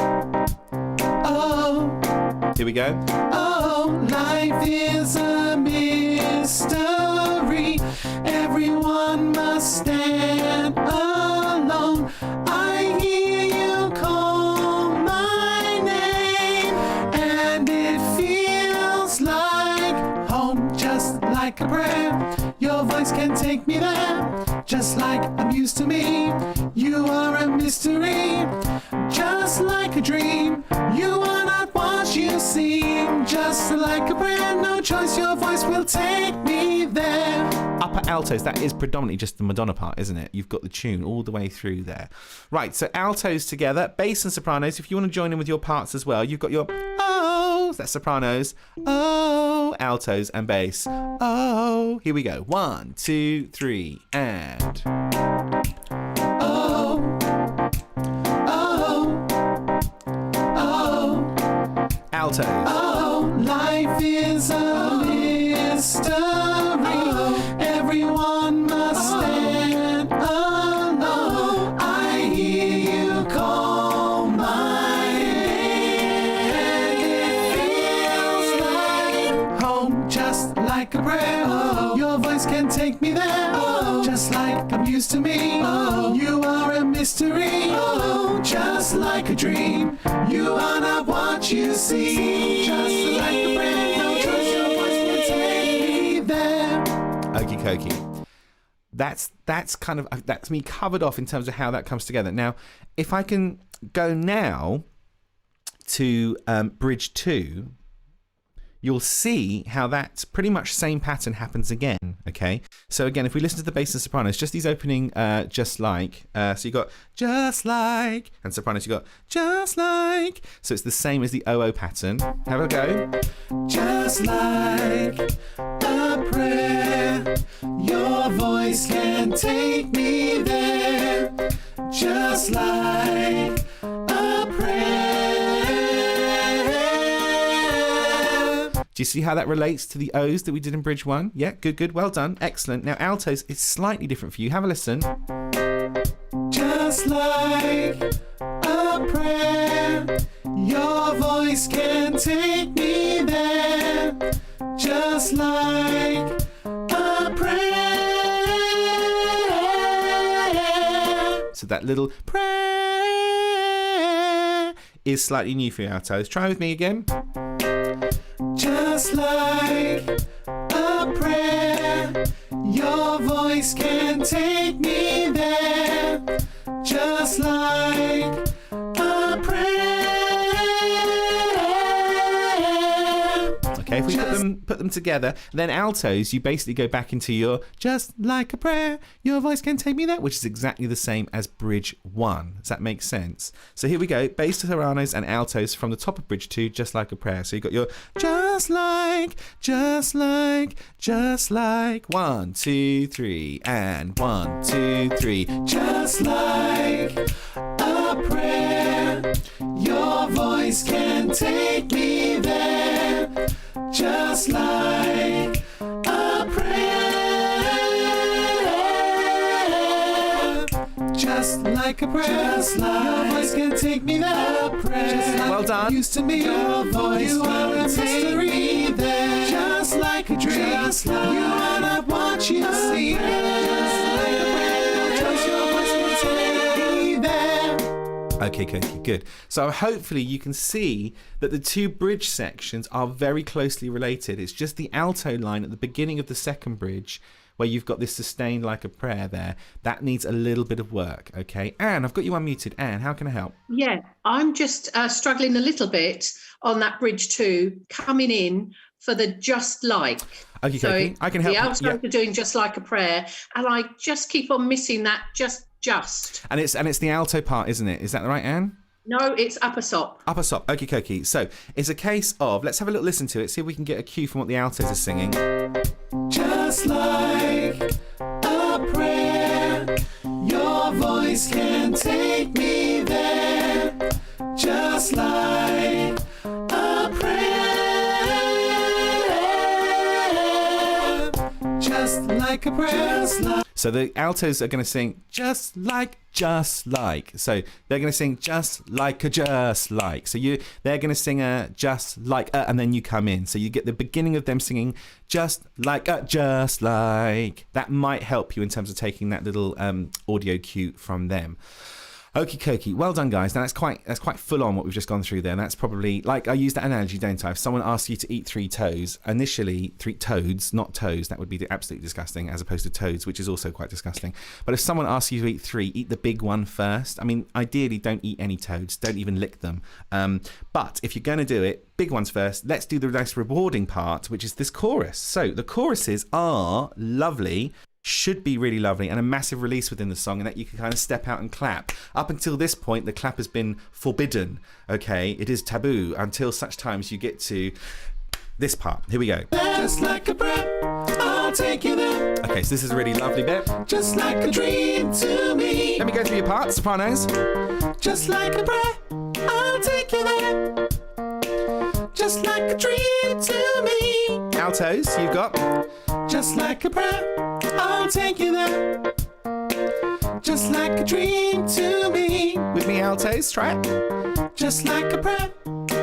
S3: oh. Here we go. Oh, life is a mystery. Everyone must stand alone. I hear you call my name, and it feels like home, just like a prayer. Your voice can take me there, just like a muse to me. You are a mystery, just like a dream. You are not what you seem, just like a prayer. No choice, your voice will take me there. Upper altos, that is predominantly just the Madonna part, isn't it? You've got the tune all the way through there. Right, so altos together, bass and sopranos. If you want to join in with your parts as well, you've got your oh, that's sopranos. Oh, altos and bass. Oh, here we go. 1, 2, 3, and oh, oh, oh, altos. Oh, life is a mystery. Everyone must stand alone. I hear you call my name. It feels like home, just like a prayer. Oh, your voice can take me there. Oh, just like a muse to me. Oh, you are a mystery. Oh, just like a dream. You are not what you see. Just like a prayer. No choice, your voice can take me there. Okie dokie. That's kind of, that's me covered off in terms of how that comes together. Now, if I can go now to bridge 2, you'll see how that pretty much same pattern happens again. Okay, so again, if we listen to the bass and sopranos, just these opening just like, so you got just like, and sopranos you got just like, so it's the same as the OO pattern. Have a go. Just like a prayer, your voice can take me there, just like a prayer. Do you see how that relates to the O's that we did in bridge 1? Yeah, good, good, well done, excellent. Now altos is slightly different for you. Have a listen. Just like a prayer, your voice can take me there, just like a prayer. So that little prayer is slightly new for you, altos. Try with me again. Just like a prayer, your voice can take me there. Just like a prayer. Okay, if we put them together, then altos, you basically go back into your just like a prayer, your voice can take me there, which is exactly the same as bridge 1. Does that make sense? So here we go, bass to sopranos and altos from the top of bridge 2, just like a prayer. So you've got your just like, 1, 2, 3, and 1, 2, 3, just like a prayer, your voice can take me there. Just like a prayer. Just like a prayer. Just like your voice can take me there. Just like well done. Used to be your voice. You are a mystery there. Just like a dream. Just like you are not what you see. Just your voice can take me there. Okay, good. So hopefully you can see that the two bridge sections are very closely related. It's just the alto line at the beginning of the second bridge where you've got this sustained like a prayer there. That needs a little bit of work, okay? Anne, I've got you unmuted. Anne, how can I help?
S10: Yeah, I'm just struggling a little bit on that bridge 2, coming in for the just like.
S3: Okay, so I can help.
S10: The altos are doing just like a prayer, and I just keep on missing that just. And
S3: it's the alto part, isn't it? Is that right, Anne?
S10: No, it's upper sop.
S3: Upper sop. Okie dokie. So it's a case of, let's have a little listen to it, see if we can get a cue from what the altos are singing. Just like a prayer, your voice can take me there. Just like a prayer. Just like a prayer. So the altos are going to sing just like. So they're going to sing just like a just like. So they're going to sing a just like a, and then you come in. So you get the beginning of them singing just like a just like. That might help you in terms of taking that little audio cue from them. Okie dokie. Well done, guys. Now that's quite full on what we've just gone through there. And that's probably, like, I use that analogy, don't I? If someone asks you to eat 3 toes, initially 3 toads, not toes, that would be absolutely disgusting, as opposed to toads, which is also quite disgusting. But if someone asks you to eat 3, eat the big one first. I mean, ideally, don't eat any toads. Don't even lick them. But if you're going to do it, big ones first. Let's do the nice rewarding part, which is this chorus. So the choruses are lovely. Should be really lovely, and a massive release within the song, and that you can kind of step out and clap. Up until this point, the clap has been forbidden, okay? It is taboo until such times you get to this part. Here we go. Just like a breath, I'll take you there. Okay, so this is a really lovely bit. Just like a dream to me. Let me go through your parts, sopranos. Just like a breath, I'll take you there. Just like a dream to me. Altos, you've got just like a breath, I'll take you there. Just like a dream to me. With me, altos, try it. Just like a breath,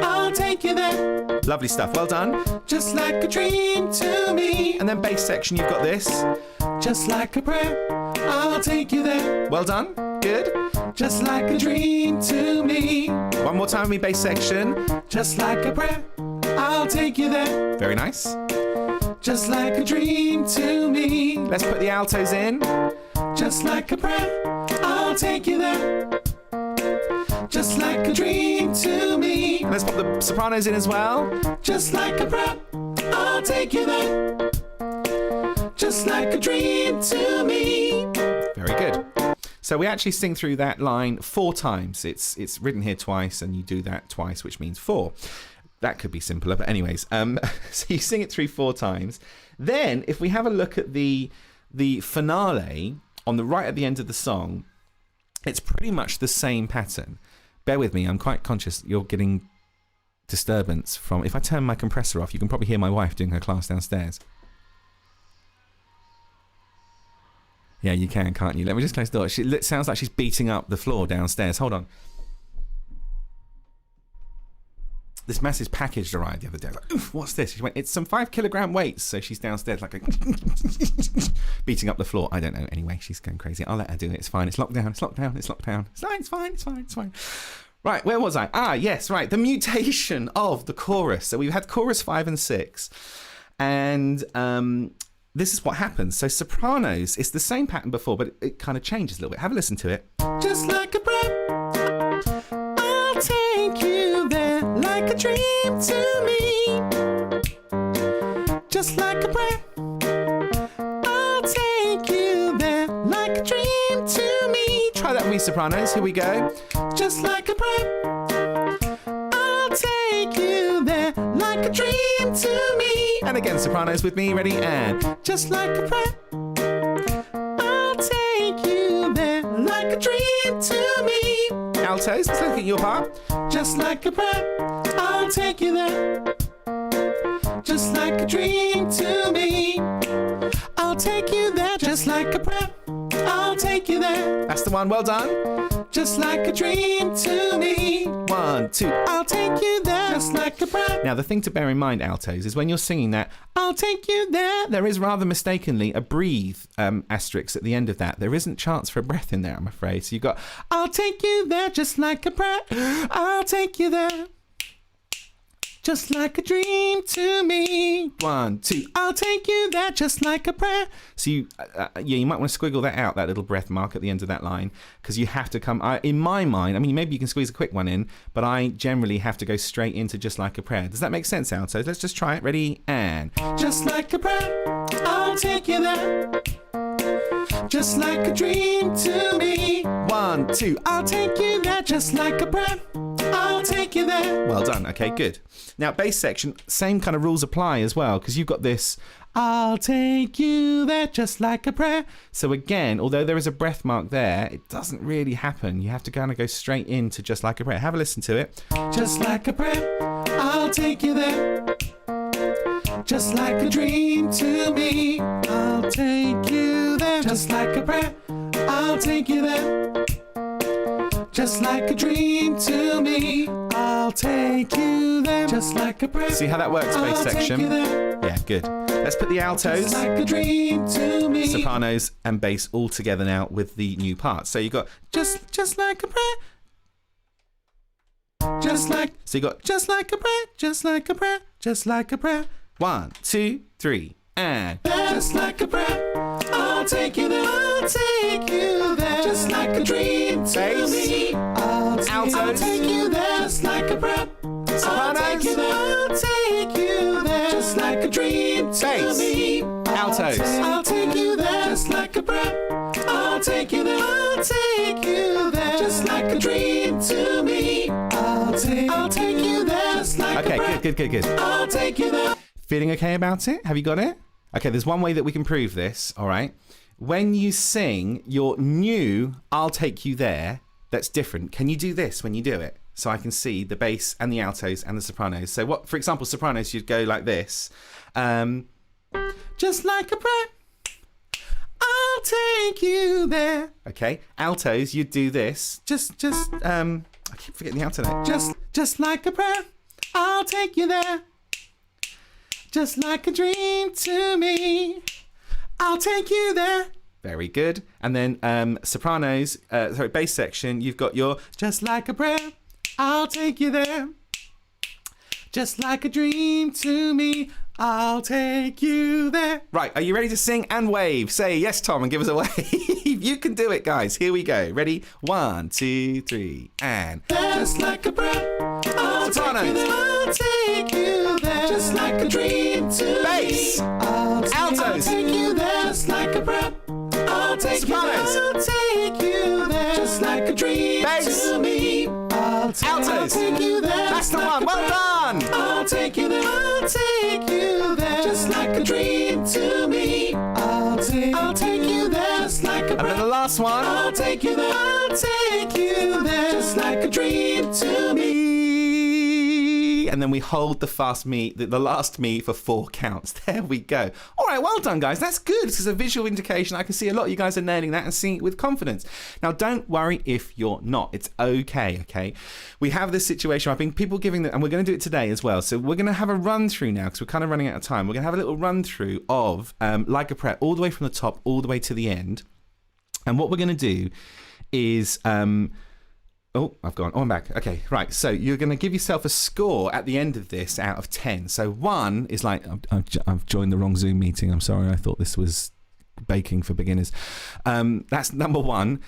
S3: I'll take you there. Lovely stuff, well done. Just like a dream to me. And then bass section, you've got this. Just like a breath, I'll take you there. Well done, good. Just like a dream to me. One more time with me, bass section. Just like a breath, I'll take you there. Very nice. Just like a dream to me. Let's put the altos in. Just like a breath, I'll take you there. Just like a dream to me. Let's put the sopranos in as well. Just like a breath, I'll take you there. Just like a dream to me. Very good. So we actually sing through that line 4 times. It's written here twice, and you do that twice, which means 4. That could be simpler, but anyways, so you sing it through 4 times. Then, if we have a look at the finale on the right at the end of the song, it's pretty much the same pattern. Bear with me, I'm quite conscious you're getting disturbance from... If I turn my compressor off, you can probably hear my wife doing her class downstairs. Yeah, you can, can't you? Let me just close the door. It sounds like she's beating up the floor downstairs. Hold on. This massive package arrived the other day. I was like, oof, what's this? She went, it's some 5-kilogram weights. So she's downstairs like beating up the floor. I don't know. Anyway, she's going crazy. I'll let her do it. It's fine. It's locked down. It's locked down. It's locked down. It's fine. It's fine. It's fine. It's fine. Right, where was I? Yes, right. The mutation of the chorus. So we've had chorus 5 and 6. And this is what happens. So sopranos, it's the same pattern before, but it kind of changes a little bit. Have a listen to it. Just like a breath, I'll take you there, like a dream to me. Just like a breath, I'll take you there, like a dream to me. Try that with me, sopranos. Here we go. Just like a breath, I'll take you there, like a dream to me. And again, sopranos with me. Ready? And just like a breath, I'll take you there, like a dream to me. Altos, let's look at your part. Just like a breath, I'll take you there, just like a dream to me. I'll take you there, just like a breath, I'll take you there. That's the one, well done. Just like a dream to me. 1, 2, I'll take you there, just like a breath. Now the thing to bear in mind, altos, is when you're singing that, I'll take you there is rather mistakenly a breathe asterisk at the end of that. There isn't chance for a breath in there, I'm afraid. So you've got, I'll take you there, just like a breath, I'll take you there, just like a dream to me. 1, 2, I'll take you there, just like a prayer. So you might want to squiggle that out, that little breath mark at the end of that line, because you have to come, in my mind, I mean, maybe you can squeeze a quick one in, but I generally have to go straight into just like a prayer. Does that make sense, altos? Let's just try it. Ready? And just like a prayer, I'll take you there, just like a dream to me. 1, 2, I'll take you there, just like a prayer, I'll take you there. Well done. Okay, good. Now, bass section, same kind of rules apply as well, because you've got this, I'll take you there, just like a prayer. So again, although there is a breath mark there, it doesn't really happen. You have to kind of go straight into just like a prayer. Have a listen to it. Just like a prayer, I'll take you there, just like a dream to me. I'll take you there, just like a prayer, I'll take you there, just like a dream to me. I'll take you there, just like a prayer. See how that works, bass section? Yeah, good. Let's put the altos, just like a dream to me, sopranos and bass all together now with the new parts. So you got just like a prayer, just like. So you got just like a prayer, just like a prayer, just like a prayer. 1, 2, 3, and just like a prayer, I'll take you there, I'll take you there, just like a dream to me. I'll take you there, just like a prayer, I'll take you there, I'll take you there, just like a dream to me. Altos, I'll take you there, just like a prayer, I'll take you there, I'll take you there, just like a dream to me. I'll take you there, just like a prayer. Okay, good. I'll take you there. Feeling okay about it? Have you got it? Okay, there's one way that we can prove this, all right? When you sing your new I'll Take You There, that's different. Can you do this when you do it? So I can see the bass and the altos and the sopranos. So what, for example, sopranos, you'd go like this. Just like a prayer, I'll take you there. Okay, altos, you'd do this. I keep forgetting the alto note. Just like a prayer, I'll take you there, just like a dream to me. I'll take you there. Very good. And then sopranos, bass section, you've got your just like a prayer, I'll take you there, just like a dream to me. I'll take you there. Right, are you ready to sing and wave? Say yes, Tom, and give us a wave. You can do it, guys. Here we go. Ready? 1, 2, 3, and just like a prayer, I'll take you there, just like a dream to bass. Altos, I'll take you there, just like a prayer. I'll take sopranos, you there, I'll take you there, just like a dream bass to me. Altos, I'll take you there, that's the one. Well done. I'll take you there, I'll take you there, just like a dream to me. I'll take you there, just like a prayer. And then the last one. I'll take you there, I'll take you there, just like a dream to me. And then we hold the fast me, the last me for 4 counts. There we go. All right, well done, guys. That's good. This is a visual indication. I can see a lot of you guys are nailing that and singing it with confidence. Now, don't worry if you're not. It's okay, okay? We have this situation. I've been people giving and we're going to do it today as well. So we're going to have a run through now because we're kind of running out of time. We're going to have a little run through of Like a Prayer all the way from the top all the way to the end. And what we're going to do is Oh, I've gone. Oh, I'm back. Okay, right. So you're going to give yourself a score at the end of this out of 10. So 1 is like, I've joined the wrong Zoom meeting. I'm sorry. I thought this was baking for beginners. That's number 1.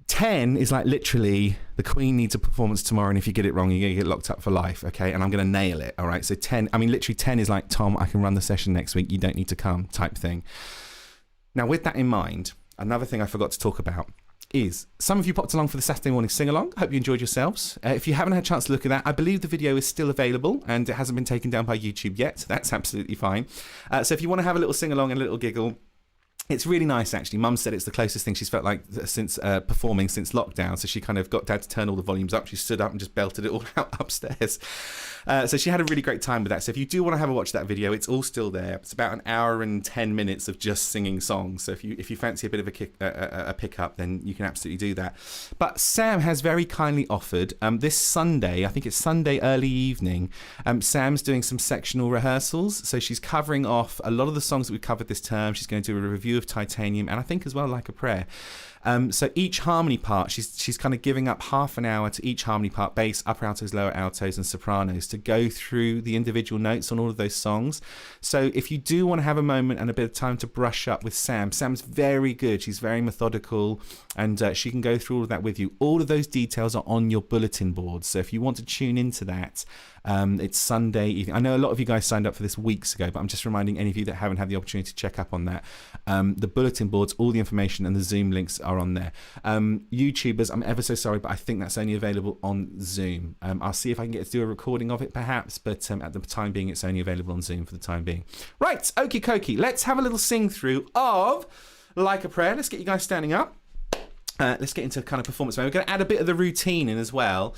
S3: 10 is like literally the Queen needs a performance tomorrow, and if you get it wrong, you're going to get locked up for life, okay? And I'm going to nail it, all right? So 10, I mean, literally 10 is like, Tom, I can run the session next week. You don't need to come type thing. Now, with that in mind, another thing I forgot to talk about is some of you popped along for the Saturday morning sing-along. Hope you enjoyed yourselves. If you haven't had a chance to look at that, I believe the video is still available and it hasn't been taken down by YouTube yet. That's absolutely fine. So if you want to have a little sing-along and a little giggle, it's really nice, actually. Mum said it's the closest thing she's felt like since performing since lockdown. So she kind of got Dad to turn all the volumes up. She stood up and just belted it all out upstairs. So she had a really great time with that. So if you do want to have a watch of that video, it's all still there. It's about an hour and 10 minutes of just singing songs. So if you fancy a bit of a pickup, then you can absolutely do that. But Sam has very kindly offered this Sunday, I think it's Sunday early evening, Sam's doing some sectional rehearsals. So she's covering off a lot of the songs that we've covered this term. She's going to do a review of Titanium, and I think as well Like a Prayer. So each harmony part, she's kind of giving up half an hour to each harmony part, bass, upper altos, lower altos, and sopranos, to go through the individual notes on all of those songs. So if you do want to have a moment and a bit of time to brush up with Sam's very good. She's very methodical, and she can go through all of that with you. All of those details are on your bulletin board. So if you want to tune into that, it's Sunday evening. I know a lot of you guys signed up for this weeks ago, but I'm just reminding any of you that haven't had the opportunity to check up on that. The bulletin boards, all the information and the Zoom links are on there. YouTubers, I'm ever so sorry, but I think that's only available on Zoom. I'll see if I can get to do a recording of it perhaps, but at the time being, it's only available on Zoom for the time being. Right, okie dokie. Let's have a little sing through of Like a Prayer. Let's get you guys standing up. Let's get into kind of performance mode. We're going to add a bit of the routine in as well.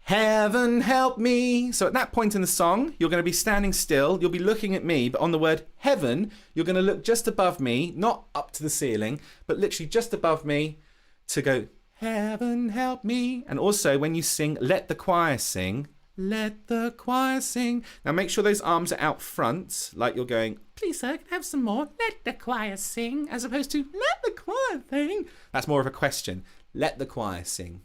S3: Heaven help me. So at that point in the song, you're going to be standing still. You'll be looking at me, but on the word heaven, you're going to look just above me, not up to the ceiling, but literally just above me to go, heaven help me. And also when you sing, let the choir sing. Let the choir sing. Now make sure those arms are out front, like you're going, please sir, can I have some more? Let the choir sing, as opposed to let the choir sing. That's more of a question. Let the choir sing.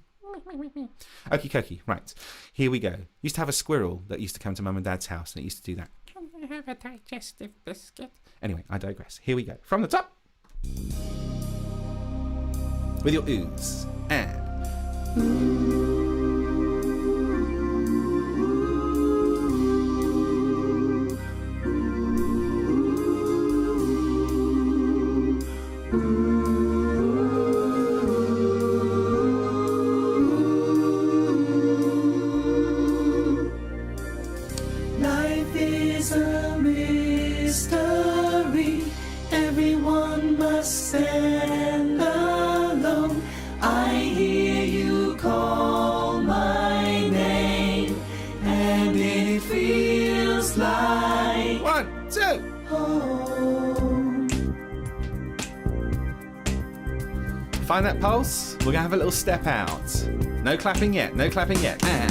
S3: Okie dokie, right, here we go. Used to have a squirrel that used to come to Mum and Dad's house, and it used to do that. Can I have a digestive biscuit? Anyway, I digress. Here we go. From the top. With your oohs and...
S4: stand alone. I hear you call my name, and it feels like
S3: 1, 2
S4: home.
S3: Find that pulse? We're gonna have a little step out. No clapping yet, no clapping yet. And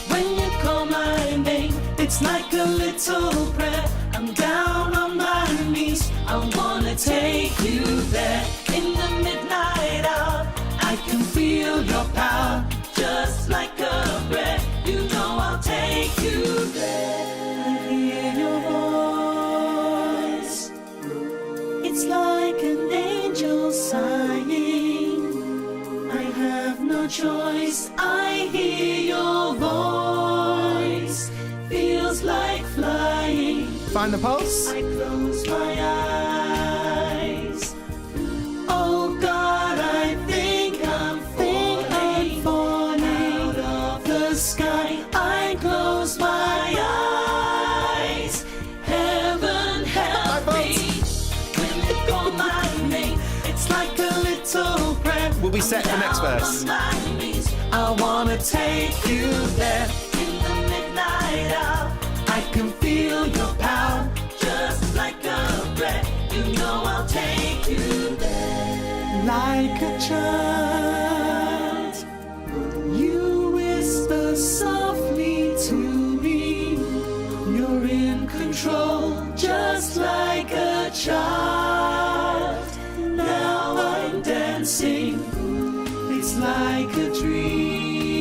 S4: when you call my name, it's like a little prayer. I'm down on my knees, I wanna take you there. In the midnight hour, I can feel your power. Just like a breath, you know I'll take you there. I hear your voice, it's like an angel sighing. I have no choice, I hear your voice. Feels like flying.
S3: find the pulse.
S4: I close my eyes. Oh God, I think I'm falling out of the sky. I close my eyes. Heaven help me. When you call my name, it's like a little prayer.
S3: We'll be set for next verse.
S4: I wanna take you there. In the midnight hour, I can feel your power. Just like a breath, you know I'll take you there. Like a child, you whisper softly to me. You're in control, just like a child. Now I'm dancing, it's like a dream.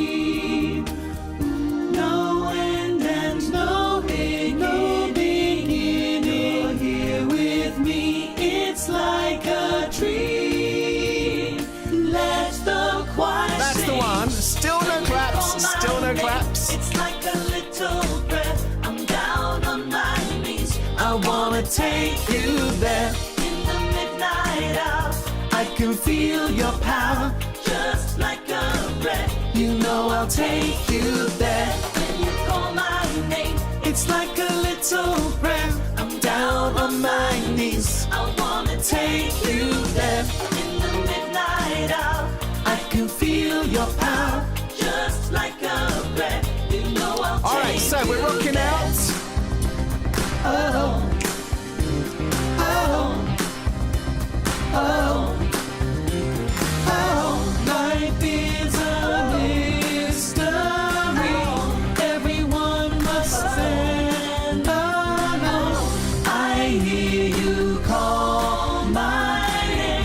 S4: take you there. In the midnight hour, I can feel your power, just like a breath. You know I'll take you there. When you call my name, it's like a little prayer. I'm down on my knees, I wanna take you there. In the midnight hour, I can feel your power, just like a breath. You know I'll take you.
S3: All right, so we're rocking out.
S4: Oh, oh, oh, oh. Life is a mystery. Everyone must stand alone. I hear you call my name.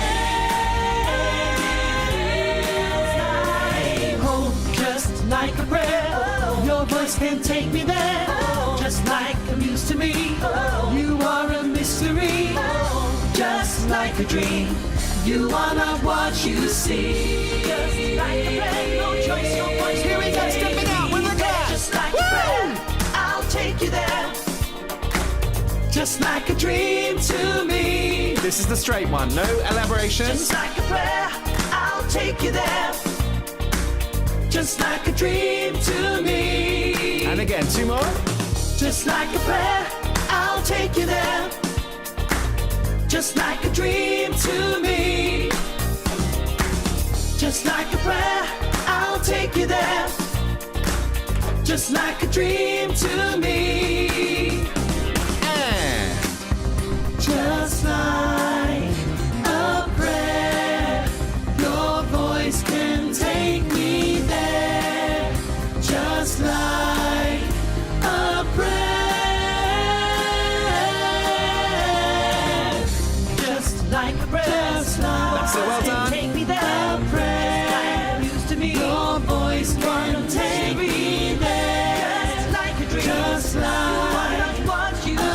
S4: Oh, just like a prayer. Your voice can take me there. Just like a muse to me. You are a mystery. Just like a dream. You are not what you see. Just like a prayer, no choice, your voice. Here we go, stepping out with a clap. Just like a prayer, I'll take you there. Just like a dream to me.
S3: This is the straight one, no elaborations.
S4: Just like a prayer, I'll take you there. Just like a dream to me.
S3: And again, two more.
S4: Just like a prayer, I'll take you there. Just like a dream to me. Just like a prayer, I'll take you there. Just like a dream to me.
S3: And
S4: Just like a prayer, your voice can take me there. Just like a prayer. Just like a prayer. Just like
S3: That's it, well done.
S4: Take me there. A prayer. Used to me. Your voice can take me there. Just like a dream. Just like what you see.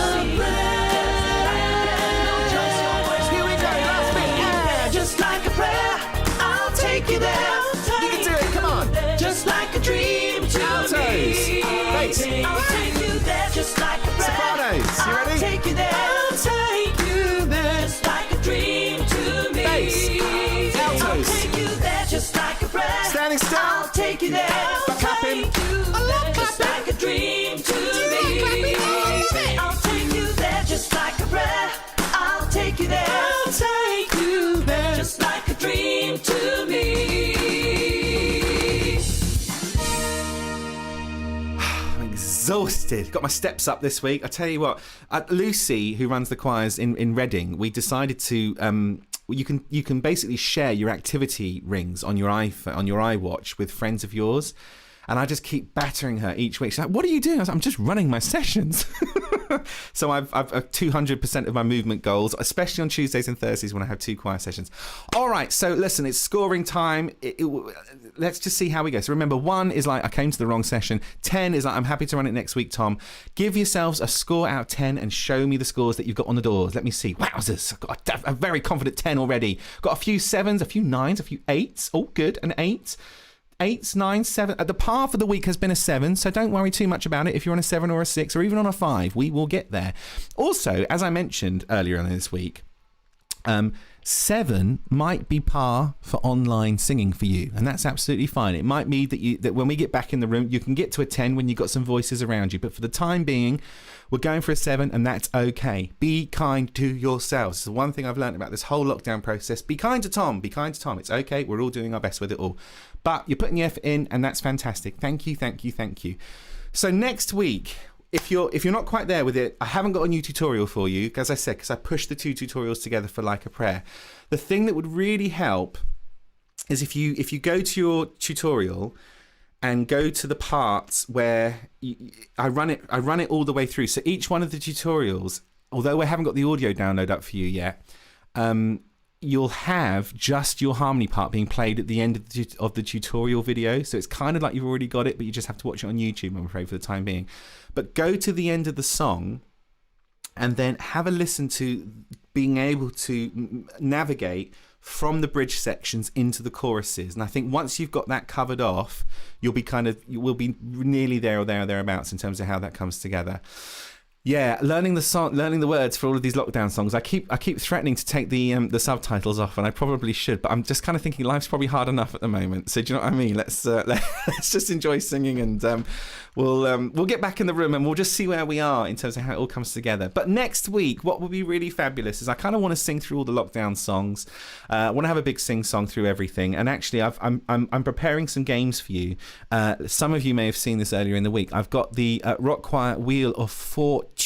S4: Just like a prayer, I'll take you there.
S3: you can do it, come on.
S4: Just like a dream to
S3: Altos.
S4: me.
S3: Bass.
S4: I'll take you there. Just like a prayer.
S3: Sopranos, you ready?
S4: I'll take you there. I'll take you there. Just like a dream to me.
S3: Bass. Altos.
S4: I'll take you there. Just like a prayer.
S3: Standing still.
S4: I'll take you there.
S3: But clapping.
S4: Take you there. Just like a dream to me. I'll take you there. Just like a prayer. I'll take you there. I'll take you there. Just like a dream to me.
S3: I'm exhausted. Got my steps up this week. I tell you what, Lucy, who runs the choirs in Reading, we decided to. You can basically share your activity rings on your iPhone, on your iWatch with friends of yours. And I just keep battering her each week. She's like, "What are you doing?" I was like, "I'm just running my sessions." So I've 200% of my movement goals, especially on Tuesdays and Thursdays when I have 2 choir sessions. All right, so listen, it's scoring time. Let's just see how we go. So remember, 1 is like, I came to the wrong session. 10 is like, I'm happy to run it next week, Tom. Give yourselves a score out of 10 and show me the scores that you've got on the doors. Let me see. Wowzers, I've got a very confident 10 already. Got a few 7s, a few 9s, a few 8s. Oh, good, an 8. 8s, 9s, 7. The par for the week has been a 7, so don't worry too much about it. If you're on a 7 or a 6 or even on a 5, we will get there. Also, as I mentioned earlier on this week, 7 might be par for online singing for you, and that's absolutely fine. It might mean that when we get back in the room, you can get to a 10 when you've got some voices around you. But for the time being, we're going for a 7, and that's okay. Be kind to yourselves. It's the one thing I've learned about this whole lockdown process. Be kind to Tom. Be kind to Tom. It's okay. We're all doing our best with it all. But you're putting the effort in, and that's fantastic. Thank you, thank you, thank you. So next week, if you're not quite there with it, I haven't got a new tutorial for you, as I said, because I pushed the 2 tutorials together for Like a Prayer. The thing that would really help is if you go to your tutorial and go to the parts where I run it all the way through. So each one of the tutorials, although I haven't got the audio download up for you yet, you'll have just your harmony part being played at the end of the tutorial video. So it's kind of like you've already got it, but you just have to watch it on YouTube, I'm afraid, for the time being. But go to the end of the song and then have a listen to being able to navigate from the bridge sections into the choruses. And I think once you've got that covered off, you will be nearly there or thereabouts in terms of how that comes together. Yeah, learning the words for all of these lockdown songs. I keep threatening to take the subtitles off, and I probably should, but I'm just kind of thinking life's probably hard enough at the moment. So do you know what I mean? Let's just enjoy singing, and we'll get back in the room, and we'll just see where we are in terms of how it all comes together. But next week, what will be really fabulous is I kind of want to sing through all the lockdown songs. I want to have a big sing song through everything, and actually I'm preparing some games for you. Some of you may have seen this earlier in the week. I've got the Rock Choir Wheel of Fortune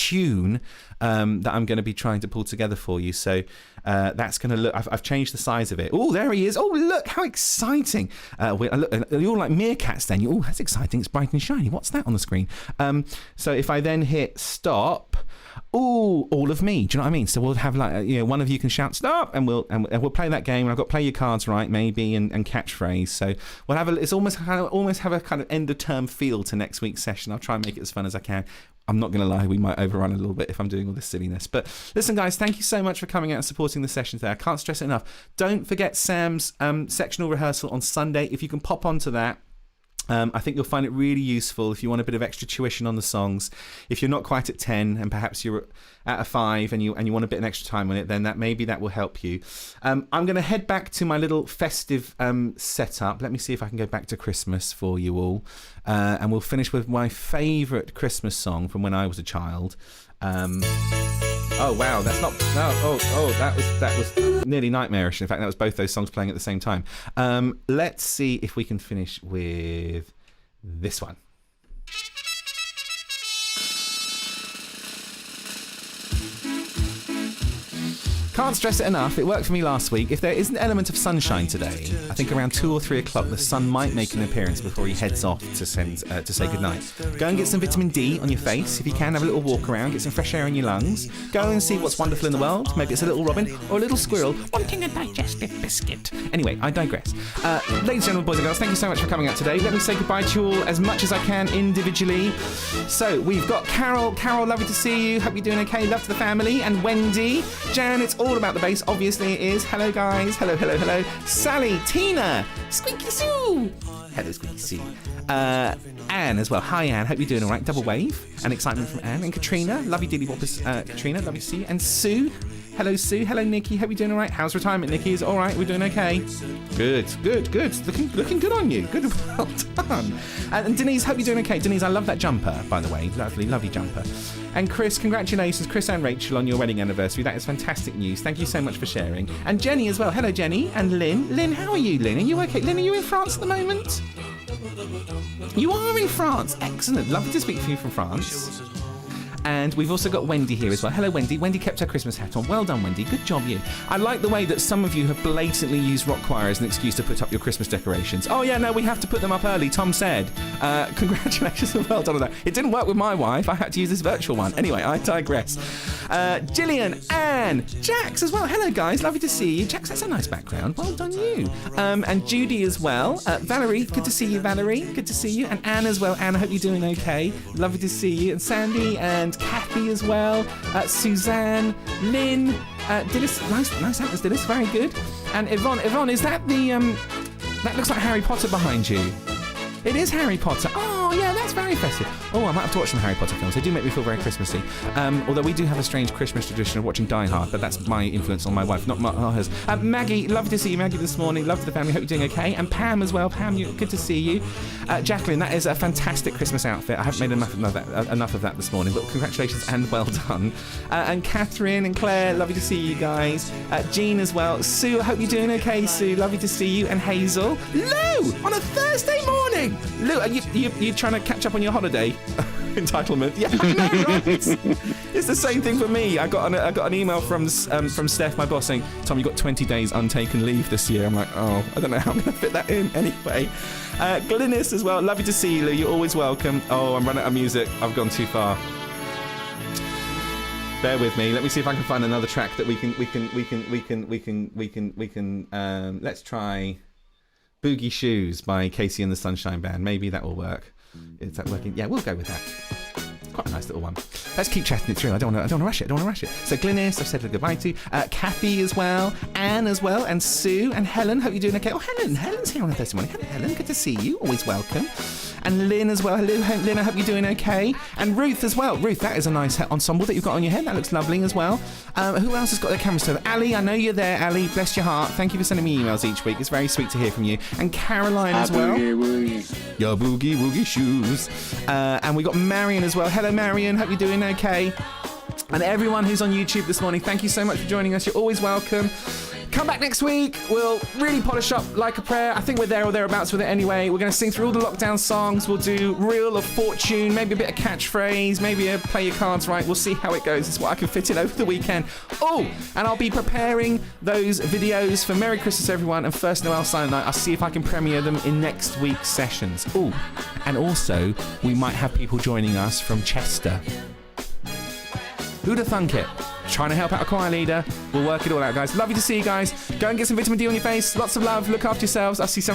S3: that I'm going to be trying to pull together for you. So that's going to look. I've changed the size of it. Oh, there he is. Oh, look how exciting! Look, you're all like meerkats. Then oh, that's exciting. It's bright and shiny. What's that on the screen? So if I then hit stop. Oh, all of me. Do you know what I mean? So we'll have one of you can shout stop, and we'll play that game. And I've got play your cards right, maybe, and catchphrase. So we'll have it's almost have a kind of end of term feel to next week's session. I'll try and make it as fun as I can. I'm not going to lie, we might overrun a little bit if I'm doing all this silliness. But listen, guys, thank you so much for coming out and supporting the session today. I can't stress it enough. Don't forget Sam's sectional rehearsal on Sunday. If you can pop onto that. I think you'll find it really useful if you want a bit of extra tuition on the songs. If you're not quite at 10 and perhaps you're at a 5 and you want a bit of extra time on it, then maybe that will help you. I'm going to head back to my little festive setup. Let me see if I can go back to Christmas for you all. And we'll finish with my favourite Christmas song from when I was a child. Oh wow, that's not no. Oh, that was nearly nightmarish. In fact, that was both those songs playing at the same time. Let's see if we can finish with this one. Can't stress it enough, it worked for me last week. If there is an element of sunshine today, I think around 2 or 3 o'clock the sun might make an appearance before he heads off to say goodnight. Go and get some vitamin D on your face if you can, have a little walk around, get some fresh air in your lungs. Go and see what's wonderful in the world. Maybe it's a little robin or a little squirrel wanting a digestive biscuit. Anyway, I digress. Ladies and gentlemen, boys and girls, thank you so much for coming out today. Let me say goodbye to you all as much as I can individually. So we've got Carol. Carol, lovely to see you. Hope you're doing okay. Love to the family. And Wendy. Jan, it's all about the bass. Obviously it is. Hello, guys. Hello, hello, hello. Sally, Tina, Squeaky Sue. Hello, Squeaky Sue. Anne as well. Hi, Anne. Hope you're doing all right. Double wave and excitement from Anne. And Katrina. Love you, Dilly Whoppers. Katrina, lovely to see you. And Sue. Hello, Sue. Hello, Nikki. Hope you're doing all right. How's retirement, Nikki? Is it all right? We're doing okay? Good. Looking good on you. Good. Well done. And Denise, hope you're doing okay. Denise, I love that jumper, by the way. Lovely jumper. And Chris, congratulations, Chris and Rachel, on your wedding anniversary. That is fantastic news. Thank you so much for sharing. And Jenny as well. Hello, Jenny. And Lynn. Lynn, how are you, Lynn? Are you okay? Lynn, are you in France at the moment? You are in France. Excellent. Lovely to speak to you from France. And we've also got Wendy here as well. Hello, Wendy. Wendy kept her Christmas hat on. Well done, Wendy. Good job, you. I like the way that some of you have blatantly used Rock Choir as an excuse to put up your Christmas decorations. Oh, yeah, no, we have to put them up early, Tom said. Congratulations and well done on that. It didn't work with my wife. I had to use this virtual one. Anyway, I digress. Gillian, Anne, Jax as well. Hello, guys. Lovely to see you. Jax, that's a nice background. Well done, you. And Judy as well. Valerie, good to see you, Valerie. Good to see you. And Anne as well. Anne, I hope you're doing okay. Lovely to see you. And Sandy and Kathy as well, Suzanne, Lynn, Dillis, nice actors, Dillis, very good. And Yvonne, is that the, that looks like Harry Potter behind you. It is Harry Potter. Oh, yeah, that's very festive. Oh, I might have to watch some Harry Potter films. They do make me feel very Christmassy. Although we do have a strange Christmas tradition of watching Die Hard, but that's my influence on my wife, not hers. Maggie, lovely to see you, Maggie, this morning. Love to the family. Hope you're doing okay. And Pam as well. Pam, good to see you. Jacqueline, that is a fantastic Christmas outfit. I haven't made enough of that this morning, but congratulations and well done. And Catherine and Claire, lovely to see you guys. Jean as well. Sue, I hope you're doing okay, Sue. Lovely to see you. And Hazel. Lou, on a Thursday morning. Lou, are you trying to catch up on your holiday entitlement? Yeah, I know, right? It's the same thing for me. I got an email from Steph, my boss, saying, Tom, you got 20 days untaken leave this year. I'm like, oh, I don't know how I'm going to fit that in. Anyway, Glynis as well. Lovely to see you, Lou. You're always welcome. Oh, I'm running out of music. I've gone too far. Bear with me. Let me see if I can find another track that we can. Let's try Boogie Shoes by Casey and the Sunshine Band. Maybe that will work. Is that working? Yeah, we'll go with that. Quite a nice little one. Let's keep chatting it through. I don't want to rush it. So Glynis, I've said goodbye to. Kathy as well. Anne as well. And Sue and Helen. Hope you're doing okay. Oh, Helen's here on a Thursday morning. Hello, Helen. Good to see you. Always welcome. And Lynn as well. Hello, Lynn, I hope you're doing okay. And Ruth as well. Ruth, that is a nice ensemble that you've got on your head. That looks lovely as well. Who else has got their cameras to? Ali, I know you're there, Ali. Bless your heart. Thank you for sending me emails each week. It's very sweet to hear from you. And Caroline as well. Your boogie woogie shoes. And we got Marion as well. Hello, Marion. Hope you're doing okay. And everyone who's on YouTube this morning, thank you so much for joining us. You're always welcome. Come back next week. We'll really polish up Like a Prayer. I think we're there or thereabouts with it anyway. We're going to sing through all the lockdown songs. We'll do Reel of Fortune, maybe a bit of catchphrase, maybe a play your cards right. We'll see how it goes. It's what I can fit in over the weekend. Oh, and I'll be preparing those videos for Merry Christmas, everyone, and First Noel Silent Night. I'll see if I can premiere them in next week's sessions. Oh, and also, we might have people joining us from Chester. Who'd have thunk it? Trying to help out a choir leader. We'll work it all out, guys. Lovely to see you guys. Go and get some vitamin D on your face. Lots of love. Look after yourselves. I'll see some